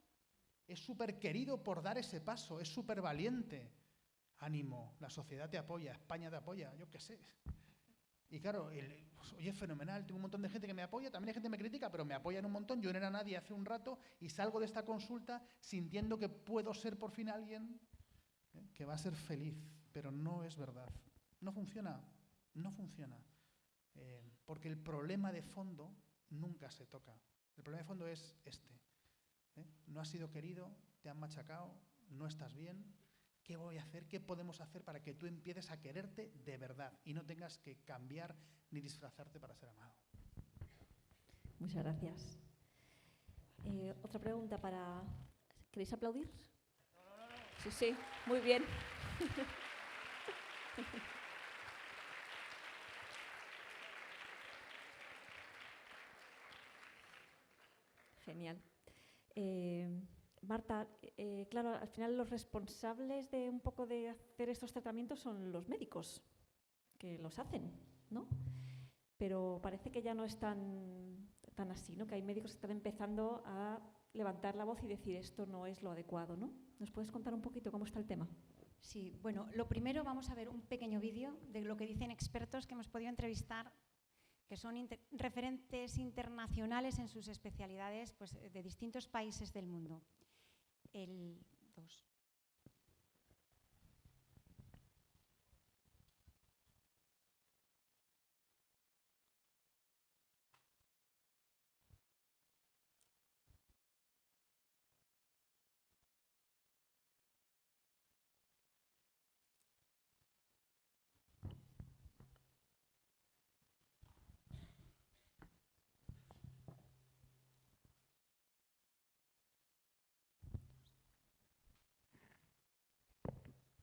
Es súper querido por dar ese paso, es súper valiente. Ánimo, la sociedad te apoya, España te apoya, yo qué sé. Y claro, pues, oye, es fenomenal, tengo un montón de gente que me apoya, también hay gente que me critica, pero me apoyan un montón. Yo no era nadie hace un rato y salgo de esta consulta sintiendo que puedo ser por fin alguien que va a ser feliz, pero no es verdad. No funciona, no funciona. Porque el problema de fondo nunca se toca. El problema de fondo es este. No has sido querido, te han machacado, no estás bien. ¿Qué voy a hacer? ¿Qué podemos hacer para que tú empieces a quererte de verdad y no tengas que cambiar ni disfrazarte para ser amado? Muchas gracias. Otra pregunta para... ¿Queréis aplaudir? Sí, sí, muy bien. Genial. Marta, claro, al final los responsables de un poco de hacer estos tratamientos son los médicos, que los hacen, ¿no? Pero parece que ya no es tan así, ¿no? Que hay médicos que están empezando a levantar la voz y decir esto no es lo adecuado, ¿no? ¿Nos puedes contar un poquito cómo está el tema? Sí, bueno, lo primero vamos a ver un pequeño vídeo de lo que dicen expertos que hemos podido entrevistar, que son referentes internacionales en sus especialidades, pues, de distintos países del mundo. El 2.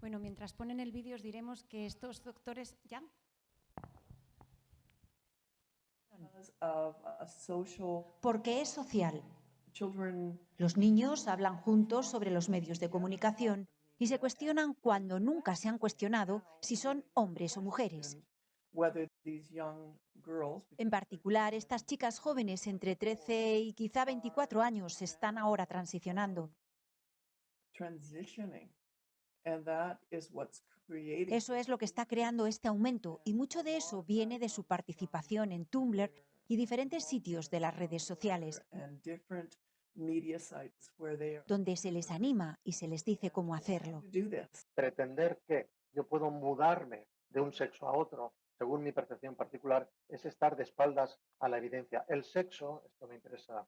Bueno, mientras ponen el vídeo os diremos que estos doctores... ¿Ya? Porque es social. Los niños hablan juntos sobre los medios de comunicación y se cuestionan cuando nunca se han cuestionado si son hombres o mujeres. En particular, estas chicas jóvenes entre 13 y quizá 24 años están ahora transicionando. Eso es lo que está creando este aumento y mucho de eso viene de su participación en Tumblr y diferentes sitios de las redes sociales, donde se les anima y se les dice cómo hacerlo. Pretender que yo puedo mudarme de un sexo a otro según mi percepción particular es estar de espaldas a la evidencia. El sexo, esto me interesa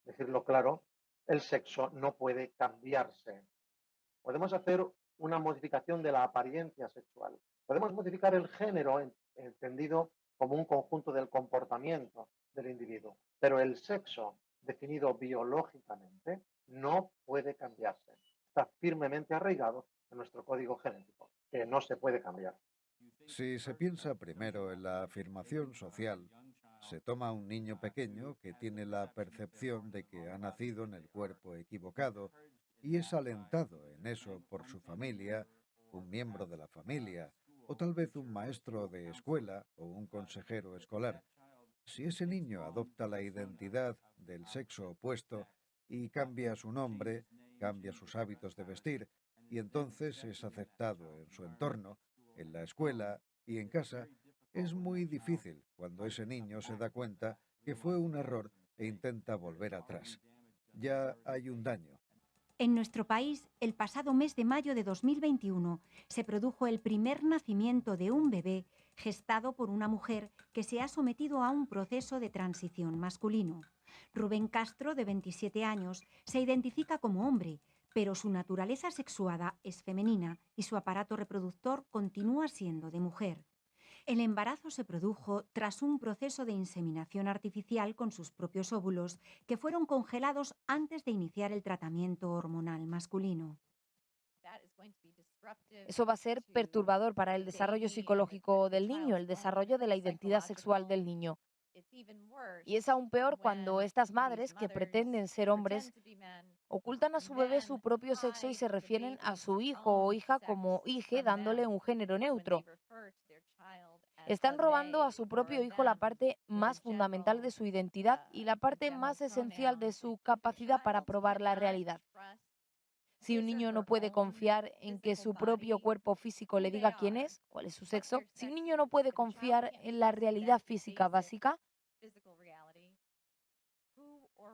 decirlo claro, el sexo no puede cambiarse. Podemos hacer una modificación de la apariencia sexual. Podemos modificar el género entendido como un conjunto del comportamiento del individuo. Pero el sexo, definido biológicamente, no puede cambiarse. Está firmemente arraigado en nuestro código genético, que no se puede cambiar. Si se piensa primero en la afirmación social, se toma a un niño pequeño que tiene la percepción de que ha nacido en el cuerpo equivocado y es alentado en eso por su familia, un miembro de la familia, o tal vez un maestro de escuela o un consejero escolar. Si ese niño adopta la identidad del sexo opuesto y cambia su nombre, cambia sus hábitos de vestir, y entonces es aceptado en su entorno, en la escuela y en casa, es muy difícil cuando ese niño se da cuenta que fue un error e intenta volver atrás. Ya hay un daño. En nuestro país, el pasado mes de mayo de 2021, se produjo el primer nacimiento de un bebé gestado por una mujer que se ha sometido a un proceso de transición masculino. Rubén Castro, de 27 años, se identifica como hombre, pero su naturaleza sexuada es femenina y su aparato reproductor continúa siendo de mujer. El embarazo se produjo tras un proceso de inseminación artificial con sus propios óvulos que fueron congelados antes de iniciar el tratamiento hormonal masculino. Eso va a ser perturbador para el desarrollo psicológico del niño, el desarrollo de la identidad sexual del niño. Y es aún peor cuando estas madres, que pretenden ser hombres, ocultan a su bebé su propio sexo y se refieren a su hijo o hija como hije, dándole un género neutro. Están robando a su propio hijo la parte más fundamental de su identidad y la parte más esencial de su capacidad para probar la realidad. Si un niño no puede confiar en que su propio cuerpo físico le diga quién es, cuál es su sexo, si un niño no puede confiar en la realidad física básica,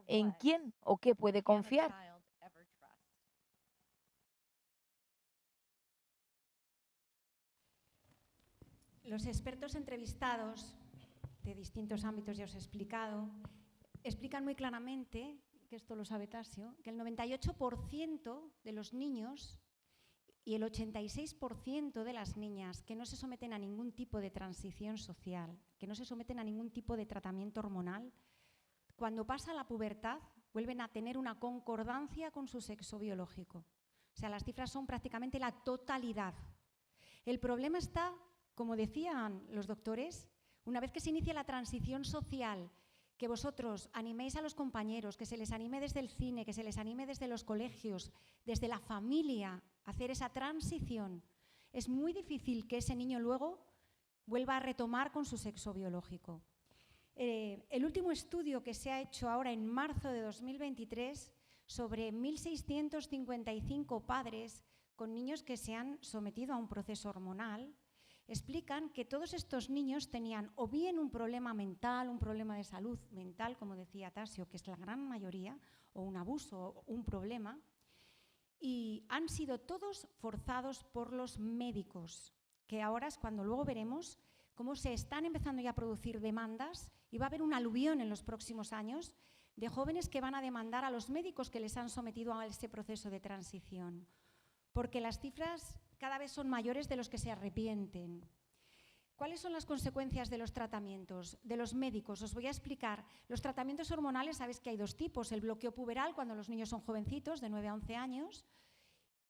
¿en quién o qué puede confiar? Los expertos entrevistados de distintos ámbitos, ya os he explicado, explican muy claramente, que esto lo sabe Tasio, que el 98% de los niños y el 86% de las niñas que no se someten a ningún tipo de transición social, que no se someten a ningún tipo de tratamiento hormonal, cuando pasa la pubertad vuelven a tener una concordancia con su sexo biológico. O sea, las cifras son prácticamente la totalidad. El problema está, como decían los doctores, una vez que se inicia la transición social, que vosotros animéis a los compañeros, que se les anime desde el cine, que se les anime desde los colegios, desde la familia, a hacer esa transición, es muy difícil que ese niño luego vuelva a retomar con su sexo biológico. El último estudio que se ha hecho ahora en marzo de 2023 sobre 1.655 padres con niños que se han sometido a un proceso hormonal, explican que todos estos niños tenían o bien un problema mental, un problema de salud mental, como decía Tasio, que es la gran mayoría, o un abuso, o un problema, y han sido todos forzados por los médicos, que ahora es cuando luego veremos cómo se están empezando ya a producir demandas y va a haber un aluvión en los próximos años de jóvenes que van a demandar a los médicos que les han sometido a ese proceso de transición, porque las cifras cada vez son mayores de los que se arrepienten. ¿Cuáles son las consecuencias de los tratamientos, de los médicos? Os voy a explicar. Los tratamientos hormonales, sabéis que hay dos tipos, el bloqueo puberal cuando los niños son jovencitos, de 9 a 11 años,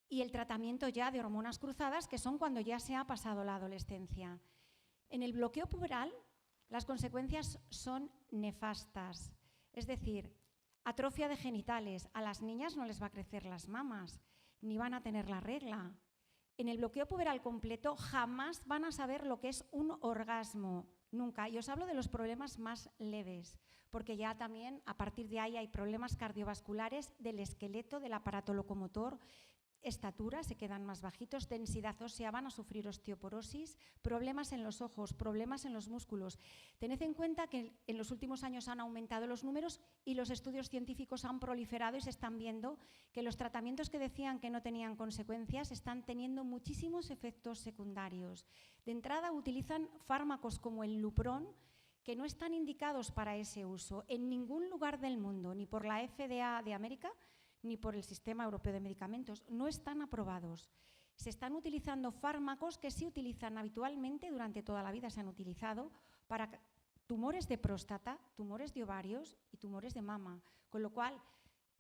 y el tratamiento ya de hormonas cruzadas, que son cuando ya se ha pasado la adolescencia. En el bloqueo puberal, las consecuencias son nefastas, es decir, atrofia de genitales. A las niñas no les va a crecer las mamas, ni van a tener la regla. En el bloqueo puberal completo jamás van a saber lo que es un orgasmo, nunca. Y os hablo de los problemas más leves, porque ya también a partir de ahí hay problemas cardiovasculares del esqueleto, del aparato locomotor, estatura, se quedan más bajitos, densidad ósea, van a sufrir osteoporosis, problemas en los ojos, problemas en los músculos. Tened en cuenta que en los últimos años han aumentado los números y los estudios científicos han proliferado y se están viendo que los tratamientos que decían que no tenían consecuencias están teniendo muchísimos efectos secundarios. De entrada utilizan fármacos como el Lupron, que no están indicados para ese uso en ningún lugar del mundo, ni por la FDA de América, ni por el Sistema Europeo de Medicamentos, no están aprobados. Se están utilizando fármacos que se utilizan habitualmente, durante toda la vida se han utilizado, para tumores de próstata, tumores de ovarios y tumores de mama, con lo cual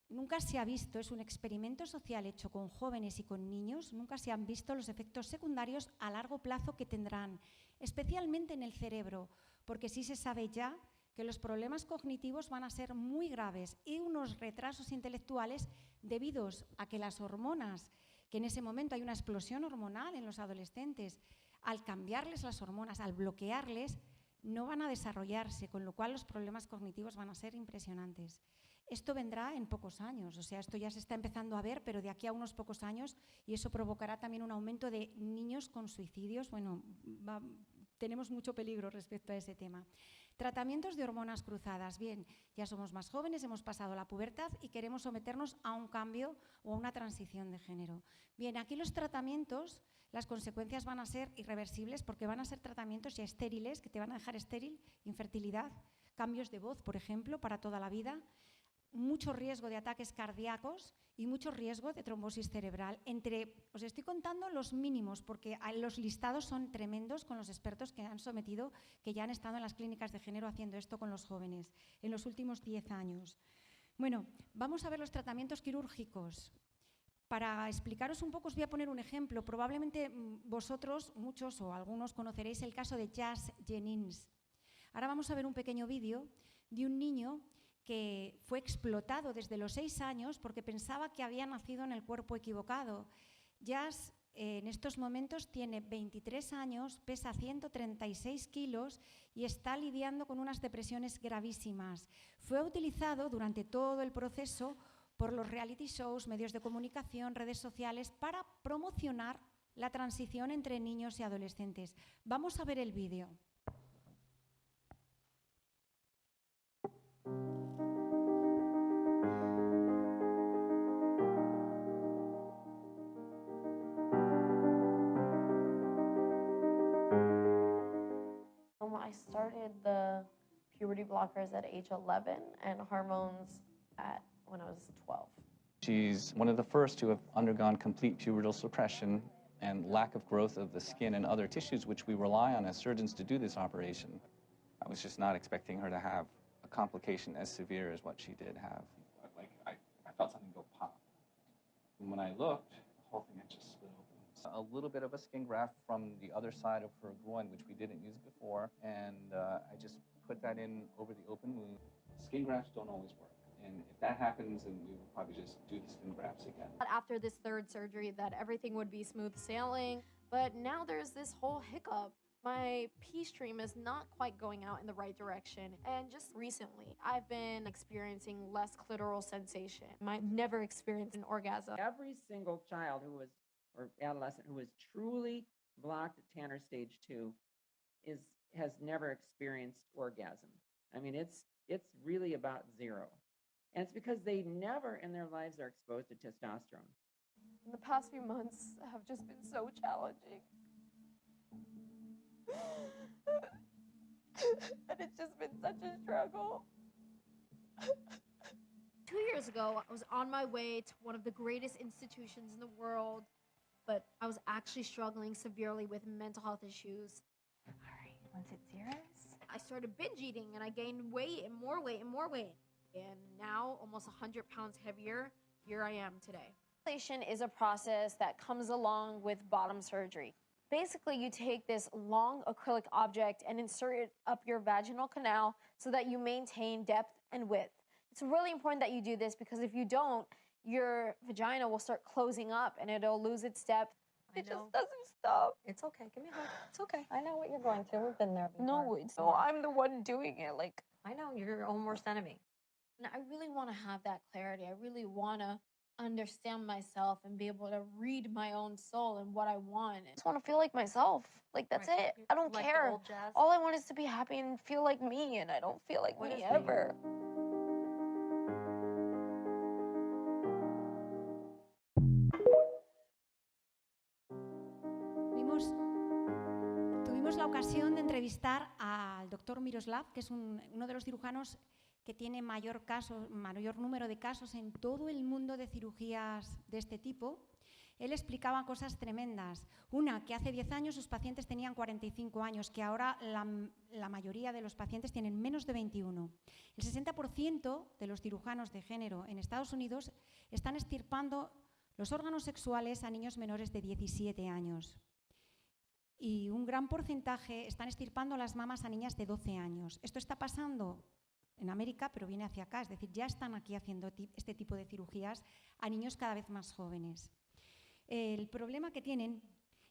nunca se ha visto, es un experimento social hecho con jóvenes y con niños, nunca se han visto los efectos secundarios a largo plazo que tendrán, especialmente en el cerebro, porque sí se sabe ya que los problemas cognitivos van a ser muy graves y unos retrasos intelectuales debidos a que las hormonas, que en ese momento hay una explosión hormonal en los adolescentes, al cambiarles las hormonas, al bloquearles, no van a desarrollarse, con lo cual los problemas cognitivos van a ser impresionantes. Esto vendrá en pocos años, o sea, esto ya se está empezando a ver, pero de aquí a unos pocos años, y eso provocará también un aumento de niños con suicidios. Bueno, tenemos mucho peligro respecto a ese tema. Tratamientos de hormonas cruzadas. Bien, ya somos más jóvenes, hemos pasado la pubertad y queremos someternos a un cambio o a una transición de género. Bien, aquí los tratamientos, las consecuencias van a ser irreversibles porque van a ser tratamientos ya estériles, que te van a dejar estéril, infertilidad, cambios de voz, por ejemplo, para toda la vida, mucho riesgo de ataques cardíacos y mucho riesgo de trombosis cerebral. Os estoy contando los mínimos porque los listados son tremendos con los expertos que han sometido, que ya han estado en las clínicas de género haciendo esto con los jóvenes en los últimos 10 años. Bueno, vamos a ver los tratamientos quirúrgicos. Para explicaros un poco os voy a poner un ejemplo. Probablemente vosotros, muchos o algunos, conoceréis el caso de Jas Jennings. Ahora vamos a ver un pequeño vídeo de un niño que fue explotado desde los 6 años porque pensaba que había nacido en el cuerpo equivocado. Jas en estos momentos tiene 23 años, pesa 136 kilos y está lidiando con unas depresiones gravísimas. Fue utilizado durante todo el proceso por los reality shows, medios de comunicación, redes sociales, para promocionar la transición entre niños y adolescentes. Vamos a ver el vídeo. I started the puberty blockers at age 11 and hormones when I was 12. She's one of the first to have undergone complete pubertal suppression and lack of growth of the skin and other tissues, which we rely on as surgeons to do this operation. I was just not expecting her to have a complication as severe as what she did have. Like, I felt something go pop. And when I looked, the whole thing had just split open. A little bit of a skin graft from the other side of her groin, which we didn't use before, and I just put that in over the open wound. Skin grafts don't always work, and if that happens, then we will probably just do the skin grafts again. After this third surgery, that everything would be smooth sailing, but now there's this whole hiccup. My pee stream is not quite going out in the right direction, and just recently, I've been experiencing less clitoral sensation. I've never experienced an orgasm. Every single child who was or adolescent who is truly blocked at Tanner stage 2 has never experienced orgasm. I mean, it's really about zero. And it's because they never in their lives are exposed to testosterone. The past few months have just been so challenging. And it's just been such a struggle. 2 years ago, I was on my way to one of the greatest institutions in the world, but I was actually struggling severely with mental health issues. All right, once it's serious. I started binge eating and I gained weight and more weight and more weight. And now, almost 100 pounds heavier, here I am today. Dilation is a process that comes along with bottom surgery. Basically, you take this long acrylic object and insert it up your vaginal canal so that you maintain depth and width. It's really important that you do this because if you don't, your vagina will start closing up and it'll lose its depth. It just doesn't stop. It's okay. Give me a hug. It's okay. I know what you're going through. We've been there before. No, I'm the one doing it. Like, I know, you're your own worst enemy. and I really want to have that clarity. I really want to understand myself and be able to read my own soul and what I want. I just want to feel like myself. Like, that's it. I don't Like the care. old Jazz? All I want is to be happy and feel like me, and I don't feel like What me is me? ever. Tuvimos la ocasión de entrevistar al doctor Miroslav, que es uno de los cirujanos que tiene mayor número de casos en todo el mundo de cirugías de este tipo. Él explicaba cosas tremendas. Una, que hace 10 años sus pacientes tenían 45 años, que ahora la mayoría de los pacientes tienen menos de 21. El 60% de los cirujanos de género en Estados Unidos están extirpando los órganos sexuales a niños menores de 17 años. Y un gran porcentaje están extirpando las mamas a niñas de 12 años. Esto está pasando en América, pero viene hacia acá. Es decir, ya están aquí haciendo este tipo de cirugías a niños cada vez más jóvenes. El problema que tienen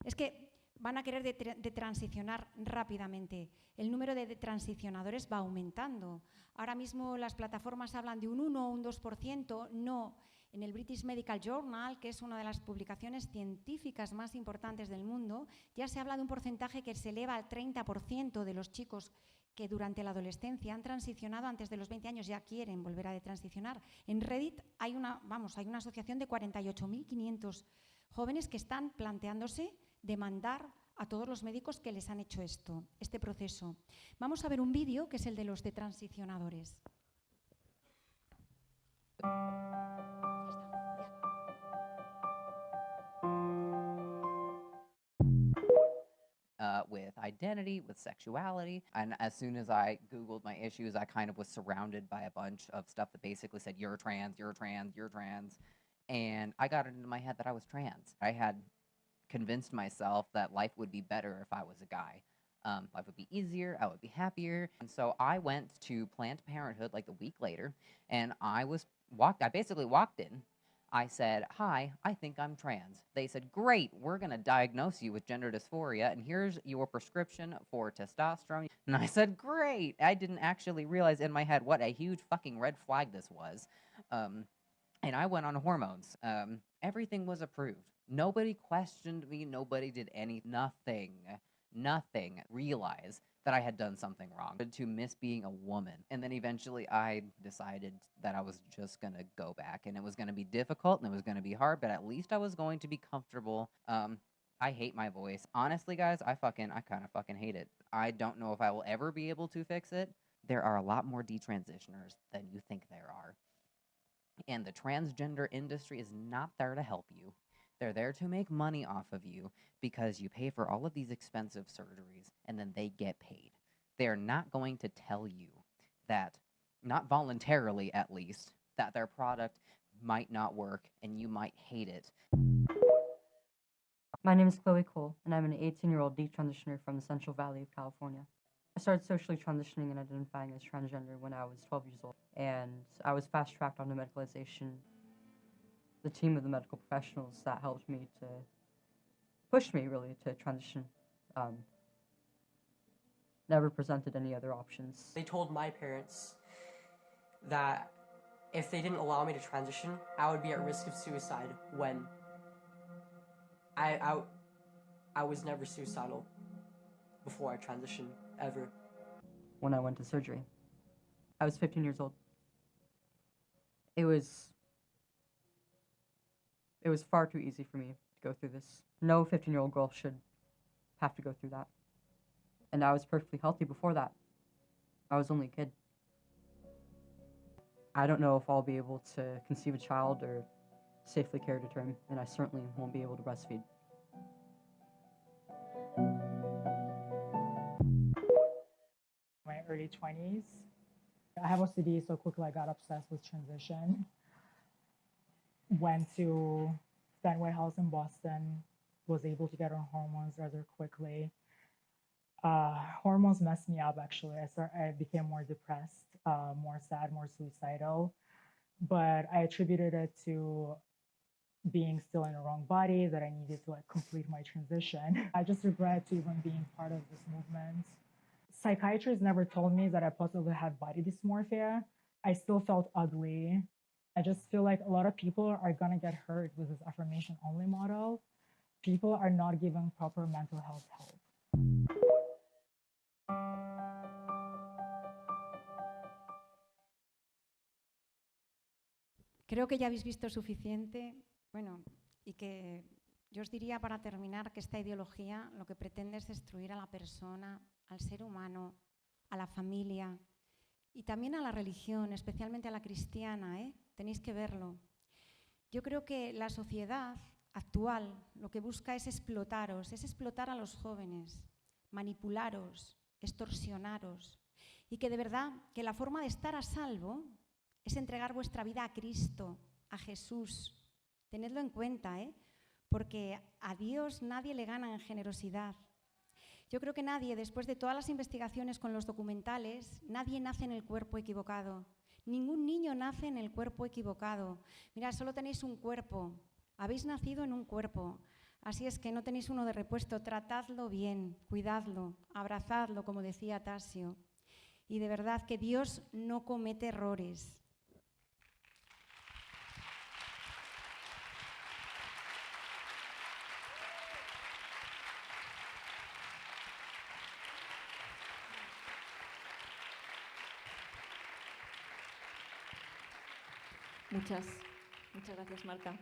es que van a querer de transicionar rápidamente. El número de transicionadores va aumentando. Ahora mismo las plataformas hablan de un 1 o un 2%. No, En el British Medical Journal, que es una de las publicaciones científicas más importantes del mundo, ya se habla de un porcentaje que se eleva al 30% de los chicos que durante la adolescencia han transicionado antes de los 20 años, ya quieren volver a transicionar. En Reddit hay una asociación de 48.500 jóvenes que están planteándose demandar a todos los médicos que les han hecho este proceso. Vamos a ver un vídeo que es el de los detransicionadores. With identity, with sexuality, and as soon as I Googled my issues, I kind of was surrounded by a bunch of stuff that basically said, you're trans, you're trans, you're trans, and I got it into my head that I was trans. I had convinced myself that life would be better if I was a guy. Life would be easier, I would be happier, and so I went to Planned Parenthood like a week later, and I basically walked in. I said, hi, I think I'm trans. They said, great, we're going to diagnose you with gender dysphoria, and here's your prescription for testosterone. And I said, great. I didn't actually realize in my head what a huge fucking red flag this was. And I went on hormones. Everything was approved. Nobody questioned me. Nobody did nothing realize that I had done something wrong, to miss being a woman. And then eventually I decided that I was just gonna go back, and it was gonna be difficult and it was gonna be hard, but at least I was going to be comfortable. I hate my voice. Honestly, guys, I kind of fucking hate it. I don't know if I will ever be able to fix it. There are a lot more detransitioners than you think there are. And the transgender industry is not there to help you. They're there to make money off of you because you pay for all of these expensive surgeries and then they get paid. They're not going to tell you that, not voluntarily at least, that their product might not work and you might hate it. My name is Chloe Cole, and I'm an 18-year-old detransitioner from the Central Valley of California. I started socially transitioning and identifying as transgender when I was 12 years old, and I was fast-tracked onto medicalization. The team of the medical professionals that helped me to push me really to transition never presented any other options. They told my parents that if they didn't allow me to transition, I would be at risk of suicide when I was never suicidal before I transitioned, ever. When I went to surgery, I was 15 years old. It was far too easy for me to go through this. No 15-year-old girl should have to go through that. And I was perfectly healthy before that. I was only a kid. I don't know if I'll be able to conceive a child or safely carry a term, and I certainly won't be able to breastfeed. My early 20s. I have OCD, so quickly I got obsessed with transition. Went to Stanway House in Boston, was able to get on hormones rather quickly. Hormones messed me up, actually. I became more depressed, more sad, more suicidal. But I attributed it to being still in the wrong body, that I needed to complete my transition. I just regret even being part of this movement. Psychiatrists never told me that I possibly had body dysmorphia. I still felt ugly. I just feel like a lot of people are gonna get hurt with this affirmation-only model. People are not given proper mental health help. Creo que ya habéis visto suficiente, bueno, y que yo os diría para terminar que esta ideología lo que pretende es destruir a la persona, al ser humano, a la familia y también a la religión, especialmente a la cristiana, ¿eh? Tenéis que verlo. Yo creo que la sociedad actual lo que busca es explotaros, es explotar a los jóvenes, manipularos, extorsionaros, y que de verdad que la forma de estar a salvo es entregar vuestra vida a Cristo, a Jesús. Tenedlo en cuenta, ¿eh? Porque a Dios nadie le gana en generosidad. Yo creo que nadie, después de todas las investigaciones con los documentales, nadie nace en el cuerpo equivocado. Ningún niño nace en el cuerpo equivocado. Mirad, solo tenéis un cuerpo. Habéis nacido en un cuerpo. Así es que no tenéis uno de repuesto. Tratadlo bien, cuidadlo, abrazadlo, como decía Tasio. Y de verdad que Dios no comete errores. Muchas gracias, Marta.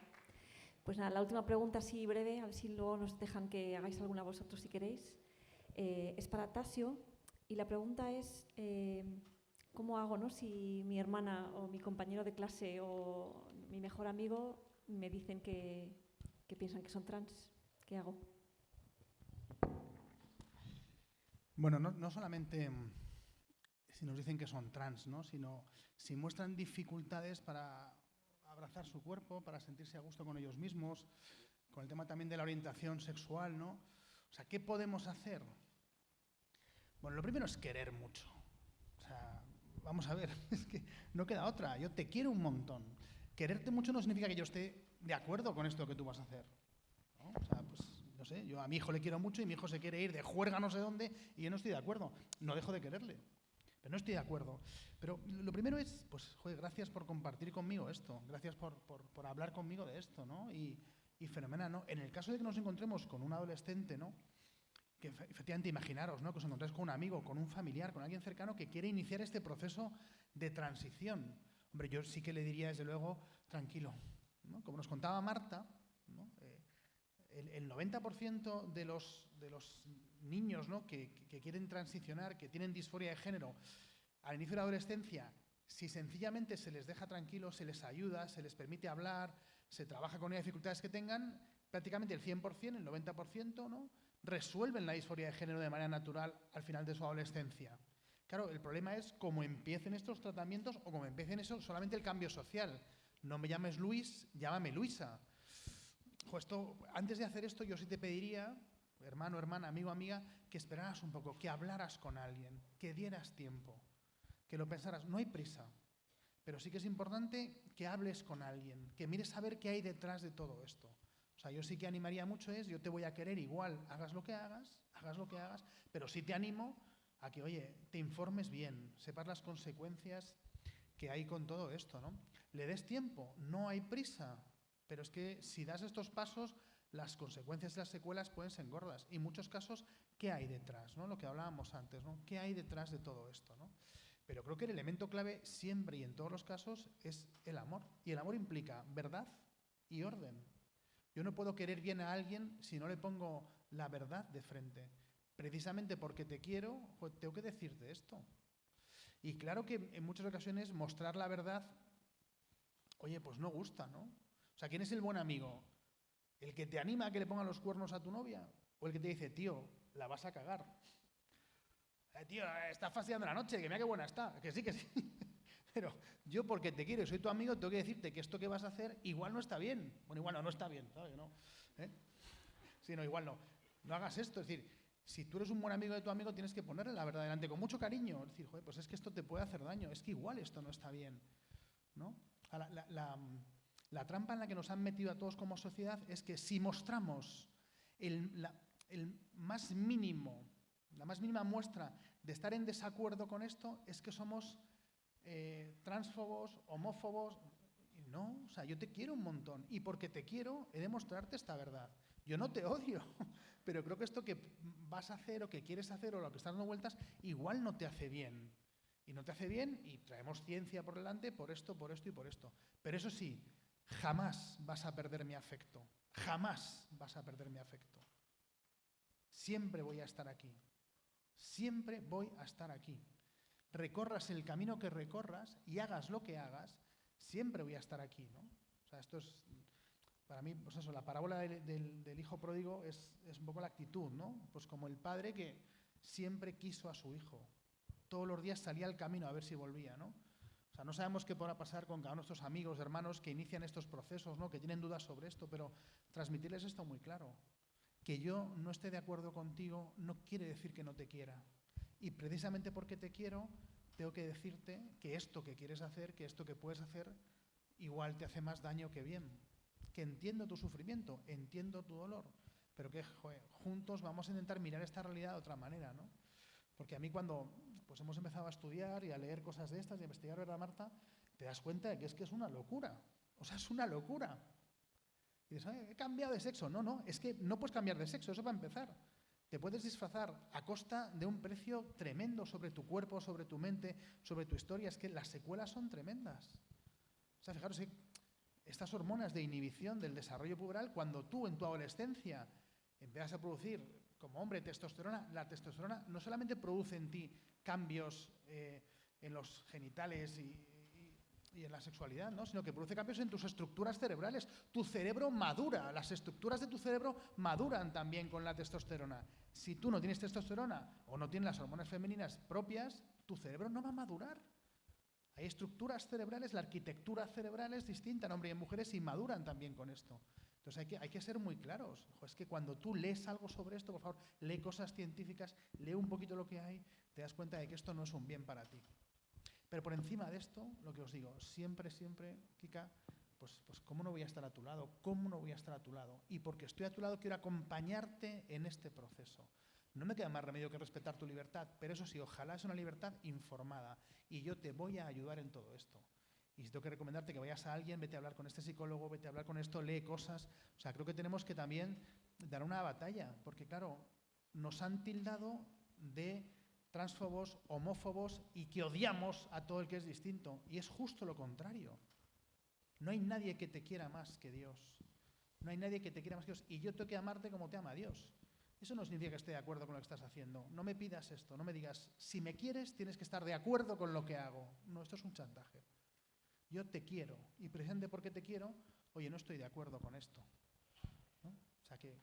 Pues nada, la última pregunta, así breve, a ver si luego nos dejan que hagáis alguna vosotros si queréis. Es para Tasio y la pregunta es, ¿cómo hago, no? Si mi hermana o mi compañero de clase o mi mejor amigo me dicen que piensan que son trans? ¿Qué hago? Bueno, no solamente si nos dicen que son trans, ¿no? Sino si muestran dificultades para abrazar su cuerpo, para sentirse a gusto con ellos mismos, con el tema también de la orientación sexual, ¿no? O sea, ¿qué podemos hacer? Bueno, lo primero es querer mucho. O sea, vamos a ver, es que no queda otra. Yo te quiero un montón. Quererte mucho no significa que yo esté de acuerdo con esto que tú vas a hacer, ¿no? O sea, pues, no sé, yo a mi hijo le quiero mucho y mi hijo se quiere ir de juerga no sé dónde y yo no estoy de acuerdo. No dejo de quererle, pero no estoy de acuerdo. Pero lo primero es, pues, joder, gracias por compartir conmigo esto, gracias por hablar conmigo de esto, ¿no? Y fenomenal, ¿no? En el caso de que nos encontremos con un adolescente, ¿no? Que efectivamente imaginaros, ¿no? Que os encontráis con un amigo, con un familiar, con alguien cercano que quiere iniciar este proceso de transición. Hombre, yo sí que le diría, desde luego, tranquilo, ¿no? Como nos contaba Marta, ¿no? El 90% de los niños, ¿no? que quieren transicionar, que tienen disforia de género, al inicio de la adolescencia, si sencillamente se les deja tranquilos, se les ayuda, se les permite hablar, se trabaja con las dificultades que tengan, prácticamente el 100%, el 90%, ¿no? resuelven la disforia de género de manera natural al final de su adolescencia. Claro, el problema es cómo empiecen estos tratamientos o cómo empiecen eso, solamente el cambio social. No me llames Luis, llámame Luisa. Antes de hacer esto, yo sí te pediría, hermano, hermana, amigo, amiga, que esperaras un poco, que hablaras con alguien, que dieras tiempo, que lo pensaras. No hay prisa, pero sí que es importante que hables con alguien, que mires a ver qué hay detrás de todo esto. O sea, yo sí que animaría mucho yo te voy a querer igual, hagas lo que hagas, pero sí te animo a que, oye, te informes bien, sepas las consecuencias que hay con todo esto, ¿no? Le des tiempo, no hay prisa, pero es que si das estos pasos, las consecuencias y las secuelas pueden ser gordas. Y en muchos casos, ¿qué hay detrás? ¿No? Lo que hablábamos antes, ¿no? ¿Qué hay detrás de todo esto? ¿No? Pero creo que el elemento clave siempre y en todos los casos es el amor. Y el amor implica verdad y orden. Yo no puedo querer bien a alguien si no le pongo la verdad de frente. Precisamente porque te quiero, pues tengo que decirte esto. Y claro que en muchas ocasiones mostrar la verdad, oye, pues no gusta, ¿no? O sea, ¿quién es el buen amigo? ¿El que te anima a que le pongan los cuernos a tu novia? ¿O el que te dice, tío, la vas a cagar? Tío, estás fastidiando la noche, que mira qué buena está. Que sí, que sí. Pero yo, porque te quiero y soy tu amigo, tengo que decirte que esto que vas a hacer igual no está bien. Bueno, igual no está bien, ¿sabes? ¿No? Sí, no, igual no. No hagas esto. Es decir, si tú eres un buen amigo de tu amigo, tienes que ponerle la verdad delante con mucho cariño. Es decir, joder, pues es que esto te puede hacer daño. Es que igual esto no está bien, ¿no? La trampa en la que nos han metido a todos como sociedad es que si mostramos la más mínima muestra de estar en desacuerdo con esto, es que somos transfobos, homófobos. No, o sea, yo te quiero un montón y porque te quiero he de mostrarte esta verdad. Yo no te odio, pero creo que esto que vas a hacer o que quieres hacer o lo que estás dando vueltas igual no te hace bien. Y no te hace bien y traemos ciencia por delante por esto y por esto. Pero eso sí, jamás vas a perder mi afecto. Jamás vas a perder mi afecto. Siempre voy a estar aquí. Siempre voy a estar aquí. Recorras el camino que recorras y hagas lo que hagas, siempre voy a estar aquí, ¿no? O sea, esto es, para mí, pues eso, la parábola del hijo pródigo es un poco la actitud, ¿no? Pues como el padre que siempre quiso a su hijo. Todos los días salía al camino a ver si volvía, ¿no? O sea, no sabemos qué podrá pasar con cada uno de nuestros amigos, hermanos que inician estos procesos, ¿no? Que tienen dudas sobre esto, pero transmitirles esto muy claro. Que yo no esté de acuerdo contigo no quiere decir que no te quiera. Y precisamente porque te quiero, tengo que decirte que esto que quieres hacer, que esto que puedes hacer, igual te hace más daño que bien. Que entiendo tu sufrimiento, entiendo tu dolor, pero que juntos vamos a intentar mirar esta realidad de otra manera, ¿no? Porque a mí cuando pues hemos empezado a estudiar y a leer cosas de estas y a investigar, ¿verdad, Marta? Te das cuenta de que es una locura. O sea, es una locura. Y dices, he cambiado de sexo. No, es que no puedes cambiar de sexo, eso para empezar. Te puedes disfrazar a costa de un precio tremendo sobre tu cuerpo, sobre tu mente, sobre tu historia. Es que las secuelas son tremendas. O sea, fijaros, estas hormonas de inhibición del desarrollo puberal, cuando tú en tu adolescencia empiezas a producir como hombre testosterona, la testosterona no solamente produce en ti cambios en los genitales y en la sexualidad, ¿no? Sino que produce cambios en tus estructuras cerebrales. Tu cerebro madura, las estructuras de tu cerebro maduran también con la testosterona. Si tú no tienes testosterona o no tienes las hormonas femeninas propias, tu cerebro no va a madurar. Hay estructuras cerebrales, la arquitectura cerebral es distinta en hombres y en mujeres y maduran también con esto. Entonces hay que ser muy claros. Es que cuando tú lees algo sobre esto, por favor, lee cosas científicas, lee un poquito lo que hay, te das cuenta de que esto no es un bien para ti. Pero por encima de esto, lo que os digo, siempre, Kika, pues ¿cómo no voy a estar a tu lado? ¿Cómo no voy a estar a tu lado? Y porque estoy a tu lado quiero acompañarte en este proceso. No me queda más remedio que respetar tu libertad, pero eso sí, ojalá es una libertad informada y yo te voy a ayudar en todo esto. Y si tengo que recomendarte que vayas a alguien, vete a hablar con este psicólogo, vete a hablar con esto, lee cosas. O sea, creo que tenemos que también dar una batalla, porque claro, nos han tildado de transfobos, homófobos y que odiamos a todo el que es distinto. Y es justo lo contrario. No hay nadie que te quiera más que Dios. No hay nadie que te quiera más que Dios. Y yo tengo que amarte como te ama Dios. Eso no significa que esté de acuerdo con lo que estás haciendo. No me pidas esto, no me digas, si me quieres tienes que estar de acuerdo con lo que hago. No, esto es un chantaje. Yo te quiero, y precisamente porque te quiero, oye, no estoy de acuerdo con esto, ¿no? O sea que...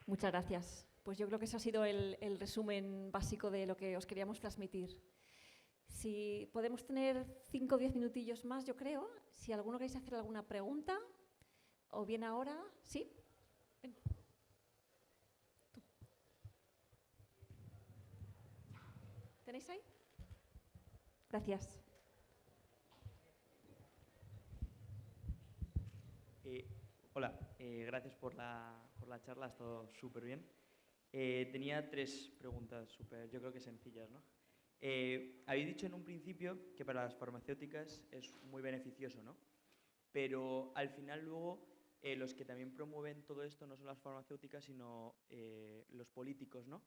Muchas gracias. Pues yo creo que ese ha sido el resumen básico de lo que os queríamos transmitir. Si podemos tener 5 o 10 minutillos más, yo creo. Si alguno queréis hacer alguna pregunta, o bien ahora, ¿sí? Ven. Tú. ¿Tenéis ahí? Gracias. Hola, gracias por la charla, ha estado súper bien. Tenía 3 preguntas yo creo que sencillas, ¿no? Habéis dicho en un principio que para las farmacéuticas es muy beneficioso, ¿no? Pero al final luego los que también promueven todo esto no son las farmacéuticas, sino los políticos, ¿no?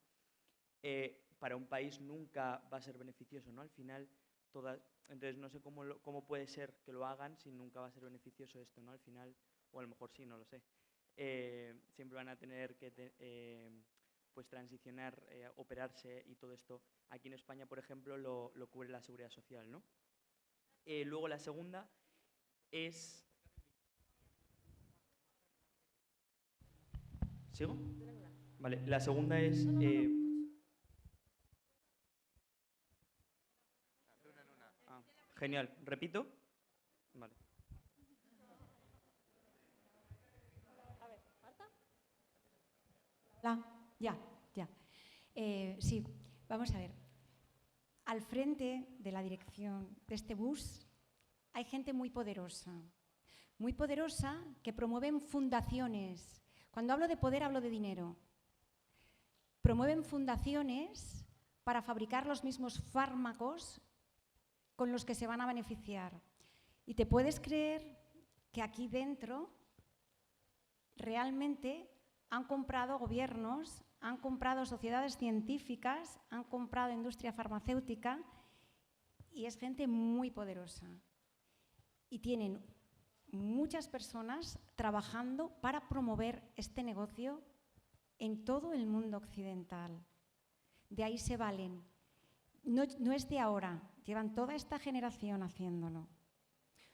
Para un país nunca va a ser beneficioso, ¿no? Al final, entonces no sé cómo puede ser que lo hagan si nunca va a ser beneficioso esto, ¿no? Al final, o a lo mejor sí, no lo sé. Siempre van a tener que pues transicionar, operarse y todo esto. Aquí en España, por ejemplo, lo cubre la Seguridad Social, ¿no? Luego la segunda es... ¿Sigo? Vale, la segunda es... Genial, repito. Vale. A ver, Marta. Ya. Sí, vamos a ver. Al frente de la dirección de este bus hay gente muy poderosa que promueven fundaciones. Cuando hablo de poder, hablo de dinero. Promueven fundaciones para fabricar los mismos fármacos con los que se van a beneficiar. Y te puedes creer que aquí dentro realmente han comprado gobiernos, han comprado sociedades científicas, han comprado industria farmacéutica y es gente muy poderosa. Y tienen muchas personas trabajando para promover este negocio en todo el mundo occidental. De ahí se valen. No es de ahora, llevan toda esta generación haciéndolo.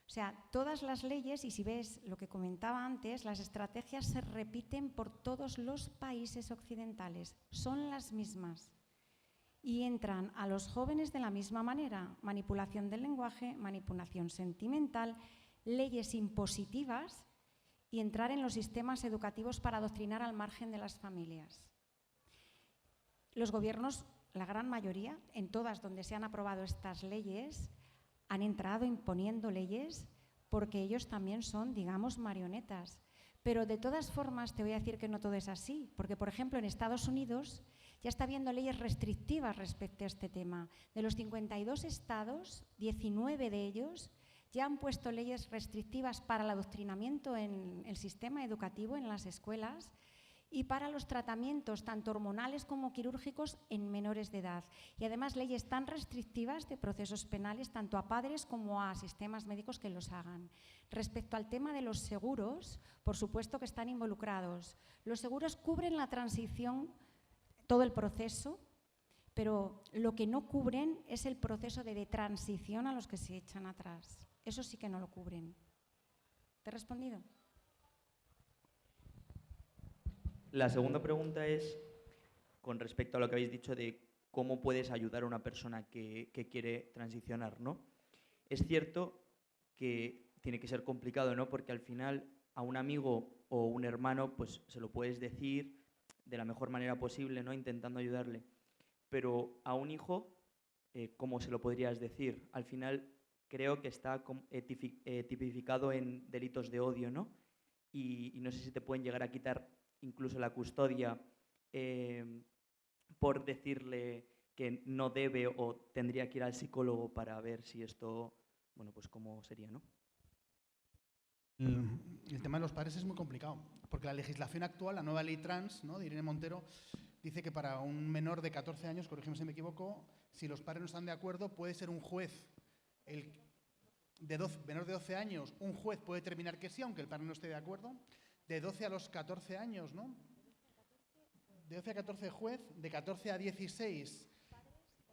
O sea, todas las leyes, y si ves lo que comentaba antes, las estrategias se repiten por todos los países occidentales, son las mismas. Y entran a los jóvenes de la misma manera, manipulación del lenguaje, manipulación sentimental, leyes impositivas y entrar en los sistemas educativos para adoctrinar al margen de las familias. Los gobiernos, la gran mayoría, en todas donde se han aprobado estas leyes, han entrado imponiendo leyes porque ellos también son, digamos, marionetas. Pero de todas formas te voy a decir que no todo es así, porque, por ejemplo, en Estados Unidos ya está habiendo leyes restrictivas respecto a este tema. De los 52 estados, 19 de ellos Ya han puesto leyes restrictivas para el adoctrinamiento en el sistema educativo, en las escuelas, y para los tratamientos tanto hormonales como quirúrgicos en menores de edad. Y además leyes tan restrictivas de procesos penales tanto a padres como a sistemas médicos que los hagan. Respecto al tema de los seguros, por supuesto que están involucrados. Los seguros cubren la transición, todo el proceso, pero lo que no cubren es el proceso de transición a los que se echan atrás. Eso sí que no lo cubren. ¿Te he respondido? La segunda pregunta es con respecto a lo que habéis dicho de cómo puedes ayudar a una persona que quiere transicionar, ¿no? Es cierto que tiene que ser complicado, ¿no? Porque al final a un amigo o un hermano pues se lo puedes decir de la mejor manera posible, ¿no? Intentando ayudarle. Pero a un hijo, ¿cómo se lo podrías decir? Al final creo que está tipificado en delitos de odio, ¿no? Y no sé si te pueden llegar a quitar incluso la custodia por decirle que no debe o tendría que ir al psicólogo para ver si esto, bueno, pues cómo sería, ¿no? El tema de los padres es muy complicado, porque la legislación actual, la nueva ley trans, ¿no?, de Irene Montero, dice que para un menor de 14 años, corrígeme si me equivoco, si los padres no están de acuerdo, puede ser un juez, menor de 12 años, un juez puede determinar que sí, aunque el padre no esté de acuerdo. De 12 a los 14 años, ¿no? De 12 a 14 juez, de 14 a 16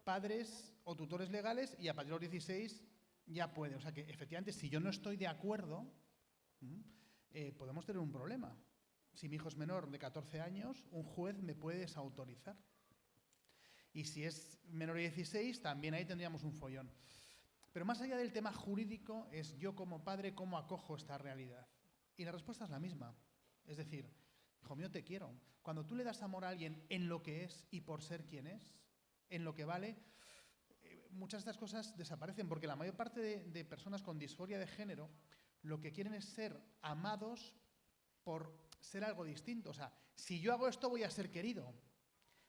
padres o tutores legales y a partir de los 16 ya puede. O sea que efectivamente si yo no estoy de acuerdo, podemos tener un problema. Si mi hijo es menor de 14 años, un juez me puede desautorizar. Y si es menor de 16, también ahí tendríamos un follón. Pero más allá del tema jurídico, es yo como padre cómo acojo esta realidad. Y la respuesta es la misma. Es decir, hijo mío, te quiero. Cuando tú le das amor a alguien en lo que es y por ser quien es, en lo que vale, muchas de estas cosas desaparecen, porque la mayor parte de personas con disforia de género lo que quieren es ser amados por ser algo distinto. O sea, si yo hago esto voy a ser querido.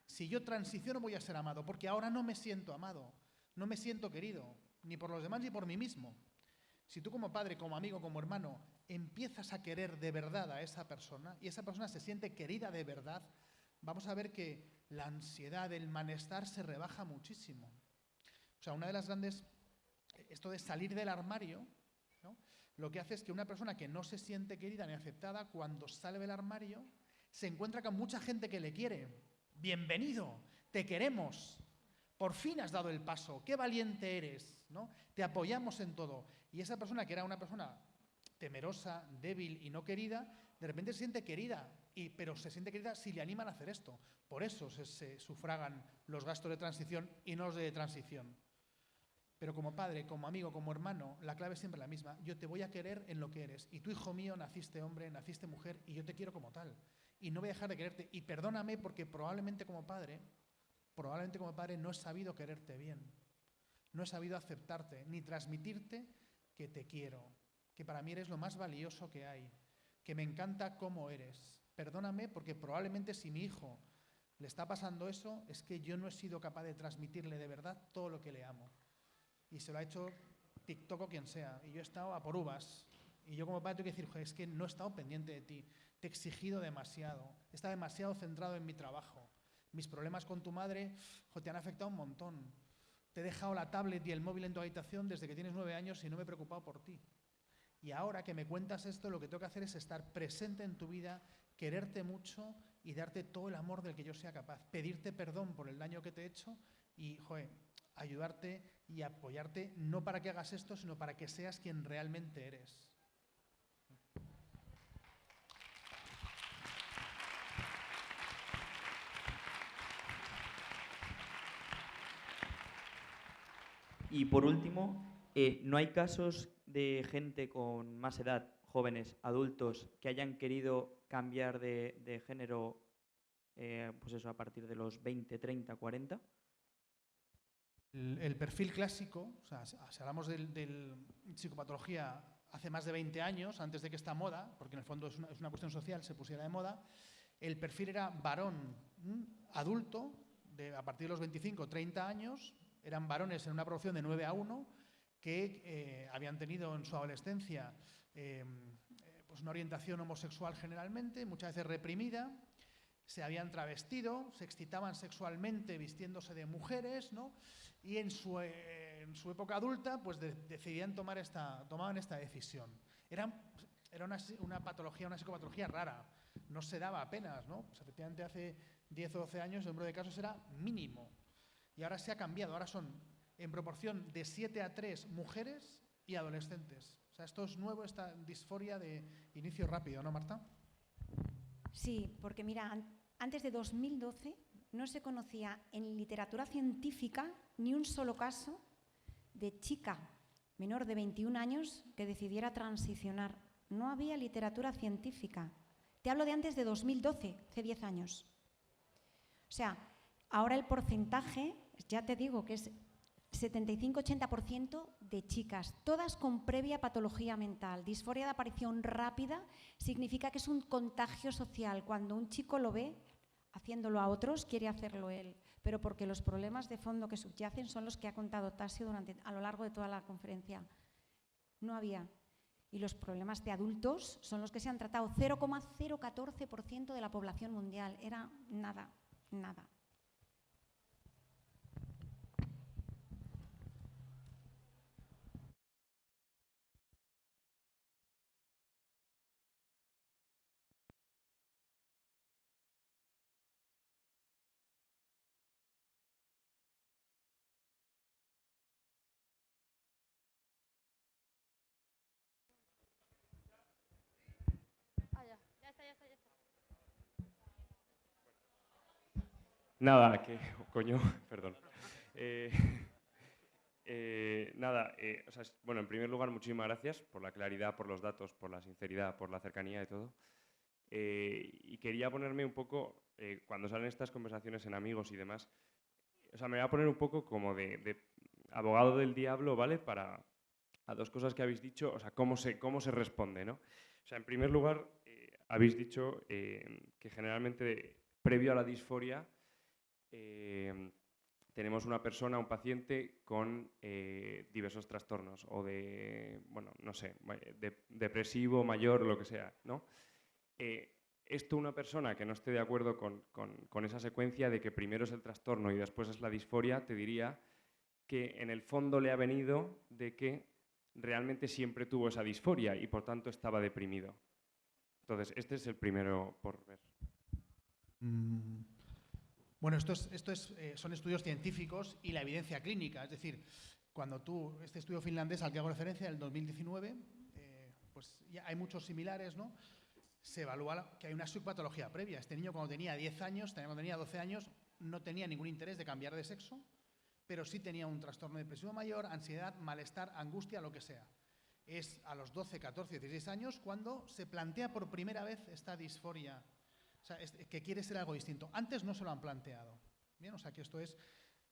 Si yo transiciono voy a ser amado, porque ahora no me siento amado, no me siento querido, ni por los demás ni por mí mismo. Si tú como padre, como amigo, como hermano, empiezas a querer de verdad a esa persona y esa persona se siente querida de verdad, vamos a ver que la ansiedad, el malestar se rebaja muchísimo. O sea, una de las grandes, esto de salir del armario, ¿no?, lo que hace es que una persona que no se siente querida ni aceptada, cuando sale del armario, se encuentra con mucha gente que le quiere. Bienvenido, te queremos, por fin has dado el paso, qué valiente eres, ¿no? Te apoyamos en todo. Y esa persona que era una persona temerosa, débil y no querida, de repente se siente querida, pero se siente querida si le animan a hacer esto. Por eso se sufragan los gastos de transición y no los de transición. Pero como padre, como amigo, como hermano, la clave es siempre la misma. Yo te voy a querer en lo que eres. Y tú, hijo mío, naciste hombre, naciste mujer, y yo te quiero como tal. Y no voy a dejar de quererte. Y perdóname porque probablemente como padre no he sabido quererte bien. No he sabido aceptarte, ni transmitirte que te quiero, que para mí eres lo más valioso que hay, que me encanta cómo eres. Perdóname porque probablemente si mi hijo le está pasando eso, es que yo no he sido capaz de transmitirle de verdad todo lo que le amo. Y se lo ha hecho TikTok o quien sea, y yo he estado a por uvas. Y yo como padre tengo que decir, es que no he estado pendiente de ti, te he exigido demasiado, he estado demasiado centrado en mi trabajo. Mis problemas con tu madre te han afectado un montón. Te he dejado la tablet y el móvil en tu habitación desde que tienes 9 años y no me he preocupado por ti. Y ahora que me cuentas esto, lo que tengo que hacer es estar presente en tu vida, quererte mucho y darte todo el amor del que yo sea capaz. Pedirte perdón por el daño que te he hecho y, ayudarte y apoyarte, no para que hagas esto, sino para que seas quien realmente eres. Y por último, ¿no hay casos de gente con más edad, jóvenes, adultos, que hayan querido cambiar de género, pues eso, a partir de los 20, 30, 40? El perfil clásico, o sea, si hablamos de psicopatología hace más de 20 años, antes de que esta moda, porque en el fondo es una cuestión social, se pusiera de moda, el perfil era varón adulto, a partir de los 25 o 30 años, eran varones en una proporción de 9 a 1, que habían tenido en su adolescencia pues una orientación homosexual generalmente, muchas veces reprimida, se habían travestido, se excitaban sexualmente vistiéndose de mujeres, ¿no? Y en su época adulta pues tomaban esta decisión. Era una patología, una psicopatología rara, no se daba apenas, ¿no? Pues efectivamente hace 10 o 12 años el número de casos era mínimo y ahora se ha cambiado, ahora son en proporción de 7 a 3 mujeres y adolescentes. O sea, esto es nuevo, esta disforia de inicio rápido, ¿no, Marta? Sí, porque mira, antes de 2012 no se conocía en literatura científica ni un solo caso de chica menor de 21 años que decidiera transicionar. No había literatura científica. Te hablo de antes de 2012, hace 10 años. O sea, ahora el porcentaje, ya te digo que es 75-80% de chicas, todas con previa patología mental. Disforia de aparición rápida significa que es un contagio social. Cuando un chico lo ve haciéndolo a otros, quiere hacerlo él, pero porque los problemas de fondo que subyacen son los que ha contado Tasio a lo largo de toda la conferencia. No había. Y los problemas de adultos son los que se han tratado. 0,014% de la población mundial. Era nada, nada. Nada, que coño, perdón. O sea, bueno, en primer lugar, muchísimas gracias por la claridad, por los datos, por la sinceridad, por la cercanía de todo. Y quería ponerme un poco, cuando salen estas conversaciones en amigos y demás, o sea, me voy a poner un poco como de abogado del diablo, ¿vale? Para a dos cosas que habéis dicho, o sea, cómo se responde, ¿no? O sea, en primer lugar, habéis dicho que generalmente, previo a la disforia, tenemos una persona, un paciente con diversos trastornos o de, bueno, no sé, depresivo, mayor, lo que sea, ¿no? Esto una persona que no esté de acuerdo con esa secuencia de que primero es el trastorno y después es la disforia, te diría que en el fondo le ha venido de que realmente siempre tuvo esa disforia y por tanto estaba deprimido. Entonces, este es el primero por ver. Bueno, son estudios científicos y la evidencia clínica. Es decir, cuando este estudio finlandés al que hago referencia, del 2019, pues ya hay muchos similares, ¿no? Se evalúa que hay una subpatología previa. Este niño cuando tenía 10 años, cuando tenía 12 años, no tenía ningún interés de cambiar de sexo, pero sí tenía un trastorno depresivo mayor, ansiedad, malestar, angustia, lo que sea. Es a los 12, 14, 16 años cuando se plantea por primera vez esta disforia. O sea, que quiere ser algo distinto. Antes no se lo han planteado. Bien, o sea, que esto es...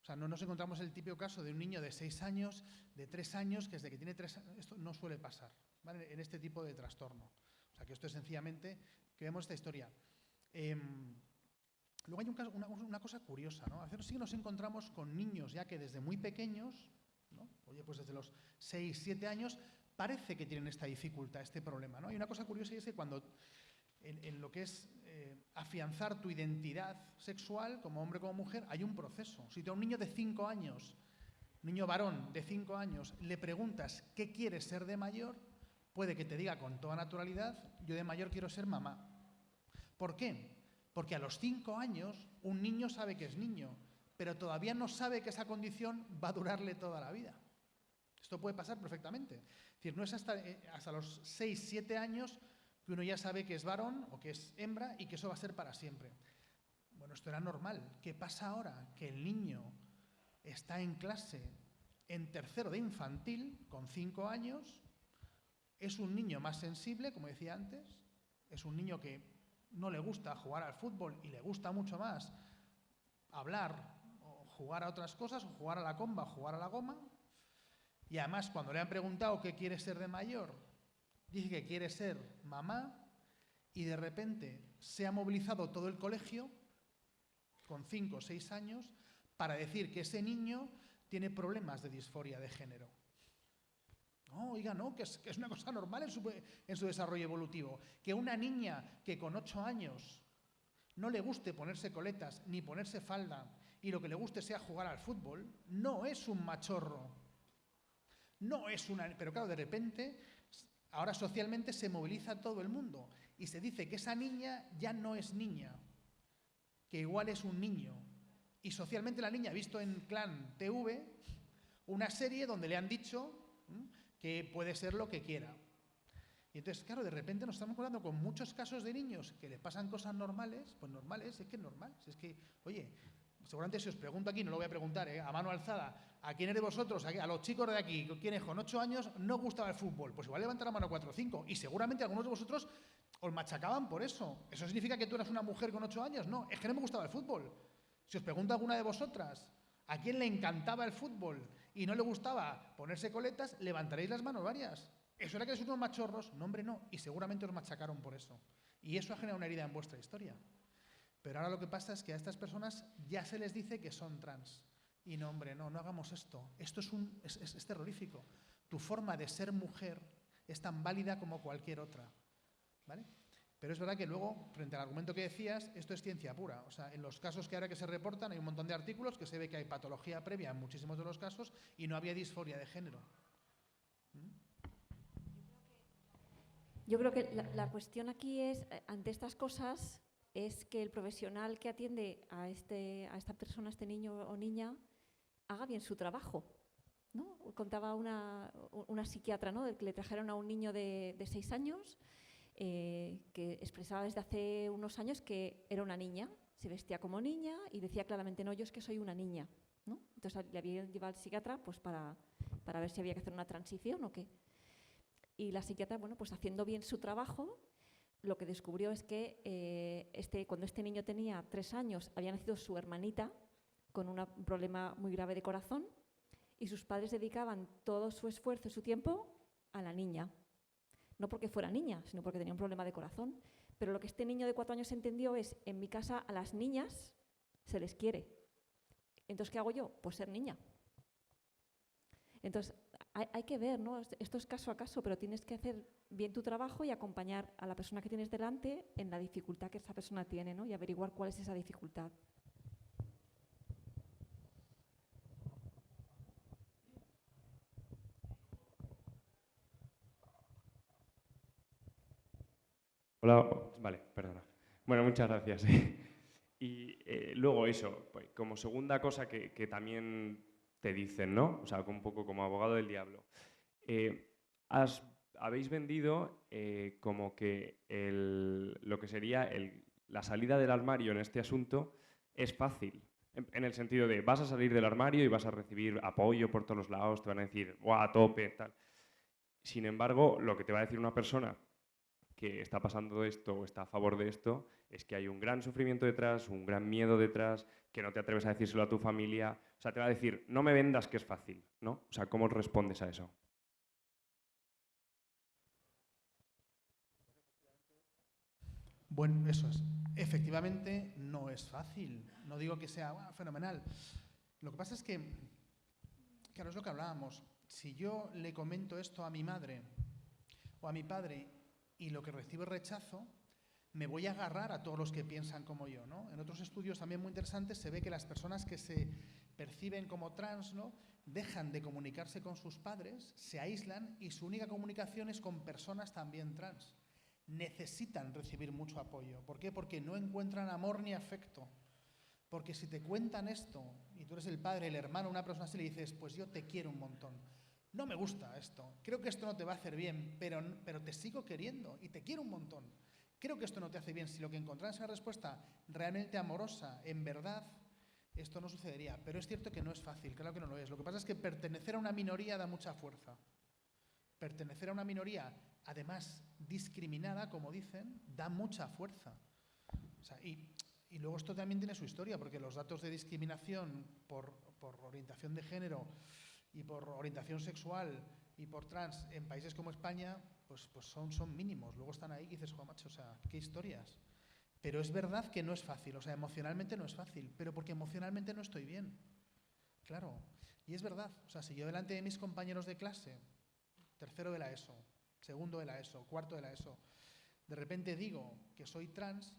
O sea, no nos encontramos el típico caso de un niño de 6 años, de 3 años, que desde que tiene 3 años... Esto no suele pasar, ¿vale? En este tipo de trastorno. O sea, que esto es sencillamente que vemos esta historia. Luego hay una cosa curiosa, ¿no? A veces sí que nos encontramos con niños ya que desde muy pequeños, ¿no? Oye, pues desde los 6, 7 años, parece que tienen esta dificultad, este problema, ¿no? Hay una cosa curiosa y es que cuando... En lo que es afianzar tu identidad sexual como hombre o como mujer, hay un proceso. Si tú a un niño de 5 años, niño varón de 5 años, le preguntas qué quieres ser de mayor, puede que te diga con toda naturalidad, yo de mayor quiero ser mamá. ¿Por qué? Porque a los 5 años un niño sabe que es niño, pero todavía no sabe que esa condición va a durarle toda la vida. Esto puede pasar perfectamente. Es decir, no es hasta los 6, 7 años que uno ya sabe que es varón o que es hembra y que eso va a ser para siempre. Bueno, esto era normal. ¿Qué pasa ahora? Que el niño está en clase en tercero de infantil, con 5 años, es un niño más sensible, como decía antes, es un niño que no le gusta jugar al fútbol y le gusta mucho más hablar o jugar a otras cosas, o jugar a la comba, o jugar a la goma. Y además, cuando le han preguntado qué quiere ser de mayor, dice que quiere ser mamá y de repente se ha movilizado todo el colegio con 5 o 6 años para decir que ese niño tiene problemas de disforia de género. No, oiga, no, que es una cosa normal en su desarrollo evolutivo. Que una niña que con 8 años no le guste ponerse coletas ni ponerse falda y lo que le guste sea jugar al fútbol, no es un machorro. No es una... Pero claro, de repente, ahora socialmente se moviliza todo el mundo y se dice que esa niña ya no es niña, que igual es un niño. Y socialmente la niña ha visto en Clan TV una serie donde le han dicho que puede ser lo que quiera. Y entonces, claro, de repente nos estamos encontrando con muchos casos de niños que le pasan cosas normales, pues normales, es que es normal. Es que, oye, seguramente si os pregunto aquí, no lo voy a preguntar, a mano alzada, ¿a quién de vosotros, a los chicos de aquí, quienes con 8 años no gustaba el fútbol? Pues igual levantar la mano 4 o 5. Y seguramente algunos de vosotros os machacaban por eso. ¿Eso significa que tú eras una mujer con 8 años? No, es que no me gustaba el fútbol. Si os pregunto a alguna de vosotras, ¿a quién le encantaba el fútbol y no le gustaba ponerse coletas? Levantaréis las manos varias. ¿Eso era que sois unos machorros? No, hombre, no. Y seguramente os machacaron por eso. Y eso ha generado una herida en vuestra historia. Pero ahora lo que pasa es que a estas personas ya se les dice que son trans. Y no, hombre, no hagamos esto. Esto es terrorífico. Tu forma de ser mujer es tan válida como cualquier otra. ¿Vale? Pero es verdad que luego, frente al argumento que decías, esto es ciencia pura. O sea, en los casos que ahora que se reportan hay un montón de artículos que se ve que hay patología previa en muchísimos de los casos y no había disforia de género. Yo creo que la cuestión aquí es, ante estas cosas, es que el profesional que atiende a esta persona, a este niño o niña, haga bien su trabajo, ¿no? Contaba una psiquiatra, ¿no?, de que le trajeron a un niño de 6 años que expresaba desde hace unos años que era una niña, se vestía como niña y decía claramente, no, yo es que soy una niña, ¿no? Entonces le había llevado al psiquiatra pues, para ver si había que hacer una transición o qué. Y la psiquiatra, bueno, pues haciendo bien su trabajo, lo que descubrió es que cuando este niño tenía 3 años había nacido su hermanita con un problema muy grave de corazón y sus padres dedicaban todo su esfuerzo y su tiempo a la niña. No porque fuera niña, sino porque tenía un problema de corazón. Pero lo que este niño de 4 años entendió es, en mi casa a las niñas se les quiere. Entonces, ¿qué hago yo? Pues ser niña. Entonces, hay que ver, ¿no? Esto es caso a caso, pero tienes que hacer bien tu trabajo y acompañar a la persona que tienes delante en la dificultad que esa persona tiene, ¿no? Y averiguar cuál es esa dificultad. Hola, vale, perdona. Bueno, muchas gracias. Y luego eso, pues, como segunda cosa que también te dicen, ¿no? O sea, un poco como abogado del diablo. Habéis vendido como que lo que sería la salida del armario en este asunto es fácil. En el sentido de vas a salir del armario y vas a recibir apoyo por todos los lados, te van a decir, ¡guau, a tope! Tal. Sin embargo, lo que te va a decir una persona que está pasando esto o está a favor de esto es que hay un gran sufrimiento detrás, un gran miedo detrás, que no te atreves a decírselo a tu familia. O sea, te va a decir, no me vendas que es fácil, ¿no? O sea, ¿cómo respondes a eso? Bueno, eso es. Efectivamente, no es fácil. No digo que sea fenomenal. Lo que pasa es que, claro, es lo que hablábamos. Si yo le comento esto a mi madre o a mi padre y lo que recibo es rechazo, me voy a agarrar a todos los que piensan como yo, ¿no? En otros estudios también muy interesantes se ve que las personas que se perciben como trans, ¿no?, dejan de comunicarse con sus padres, se aíslan y su única comunicación es con personas también trans. Necesitan recibir mucho apoyo. ¿Por qué? Porque no encuentran amor ni afecto. Porque si te cuentan esto y tú eres el padre, el hermano, una persona así, le dices, pues yo te quiero un montón. No me gusta esto, creo que esto no te va a hacer bien, pero te sigo queriendo y te quiero un montón. Creo que esto no te hace bien. Si lo que encontrás es una respuesta realmente amorosa, en verdad, esto no sucedería. Pero es cierto que no es fácil, claro que no lo es. Lo que pasa es que pertenecer a una minoría da mucha fuerza. Pertenecer a una minoría, además discriminada, como dicen, da mucha fuerza. O sea, y luego esto también tiene su historia, porque los datos de discriminación por orientación de género y por orientación sexual y por trans en países como España, pues son mínimos. Luego están ahí y dices, joder, macho, o sea, qué historias. Pero es verdad que no es fácil, o sea, emocionalmente no es fácil, pero porque emocionalmente no estoy bien. Claro, y es verdad, o sea, si yo delante de mis compañeros de clase tercero de la ESO, segundo de la ESO, cuarto de la ESO, de repente digo que soy trans,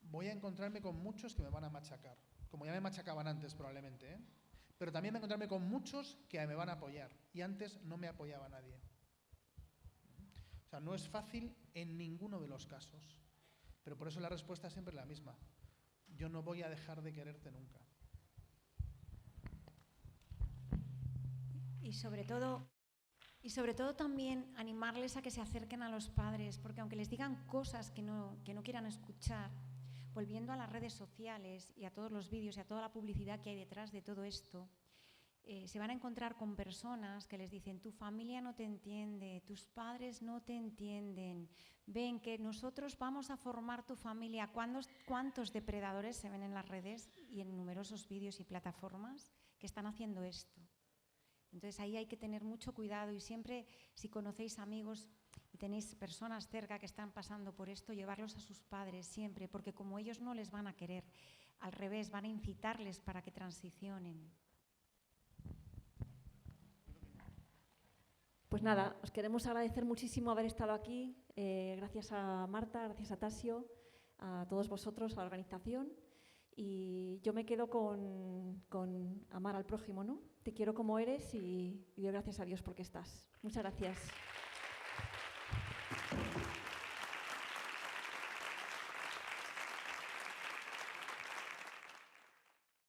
voy a encontrarme con muchos que me van a machacar, como ya me machacaban antes probablemente, ¿eh? Pero también voy a encontrarme con muchos que me van a apoyar, y antes no me apoyaba nadie. O sea, no es fácil en ninguno de los casos, pero por eso la respuesta siempre es la misma. Yo no voy a dejar de quererte nunca. Y sobre todo también animarles a que se acerquen a los padres, porque aunque les digan cosas que no quieran escuchar, volviendo a las redes sociales y a todos los vídeos y a toda la publicidad que hay detrás de todo esto, se van a encontrar con personas que les dicen: tu familia no te entiende, tus padres no te entienden, ven que nosotros vamos a formar tu familia. ¿Cuántos depredadores se ven en las redes y en numerosos vídeos y plataformas que están haciendo esto? Entonces ahí hay que tener mucho cuidado, y siempre, si conocéis amigos y tenéis personas cerca que están pasando por esto, llevarlos a sus padres siempre, porque como ellos no les van a querer, al revés, van a incitarles para que transicionen. Pues nada, os queremos agradecer muchísimo haber estado aquí. Gracias a Marta, gracias a Tasio, a todos vosotros, a la organización. Y yo me quedo con amar al prójimo, ¿no? Te quiero como eres y doy gracias a Dios porque estás. Muchas gracias.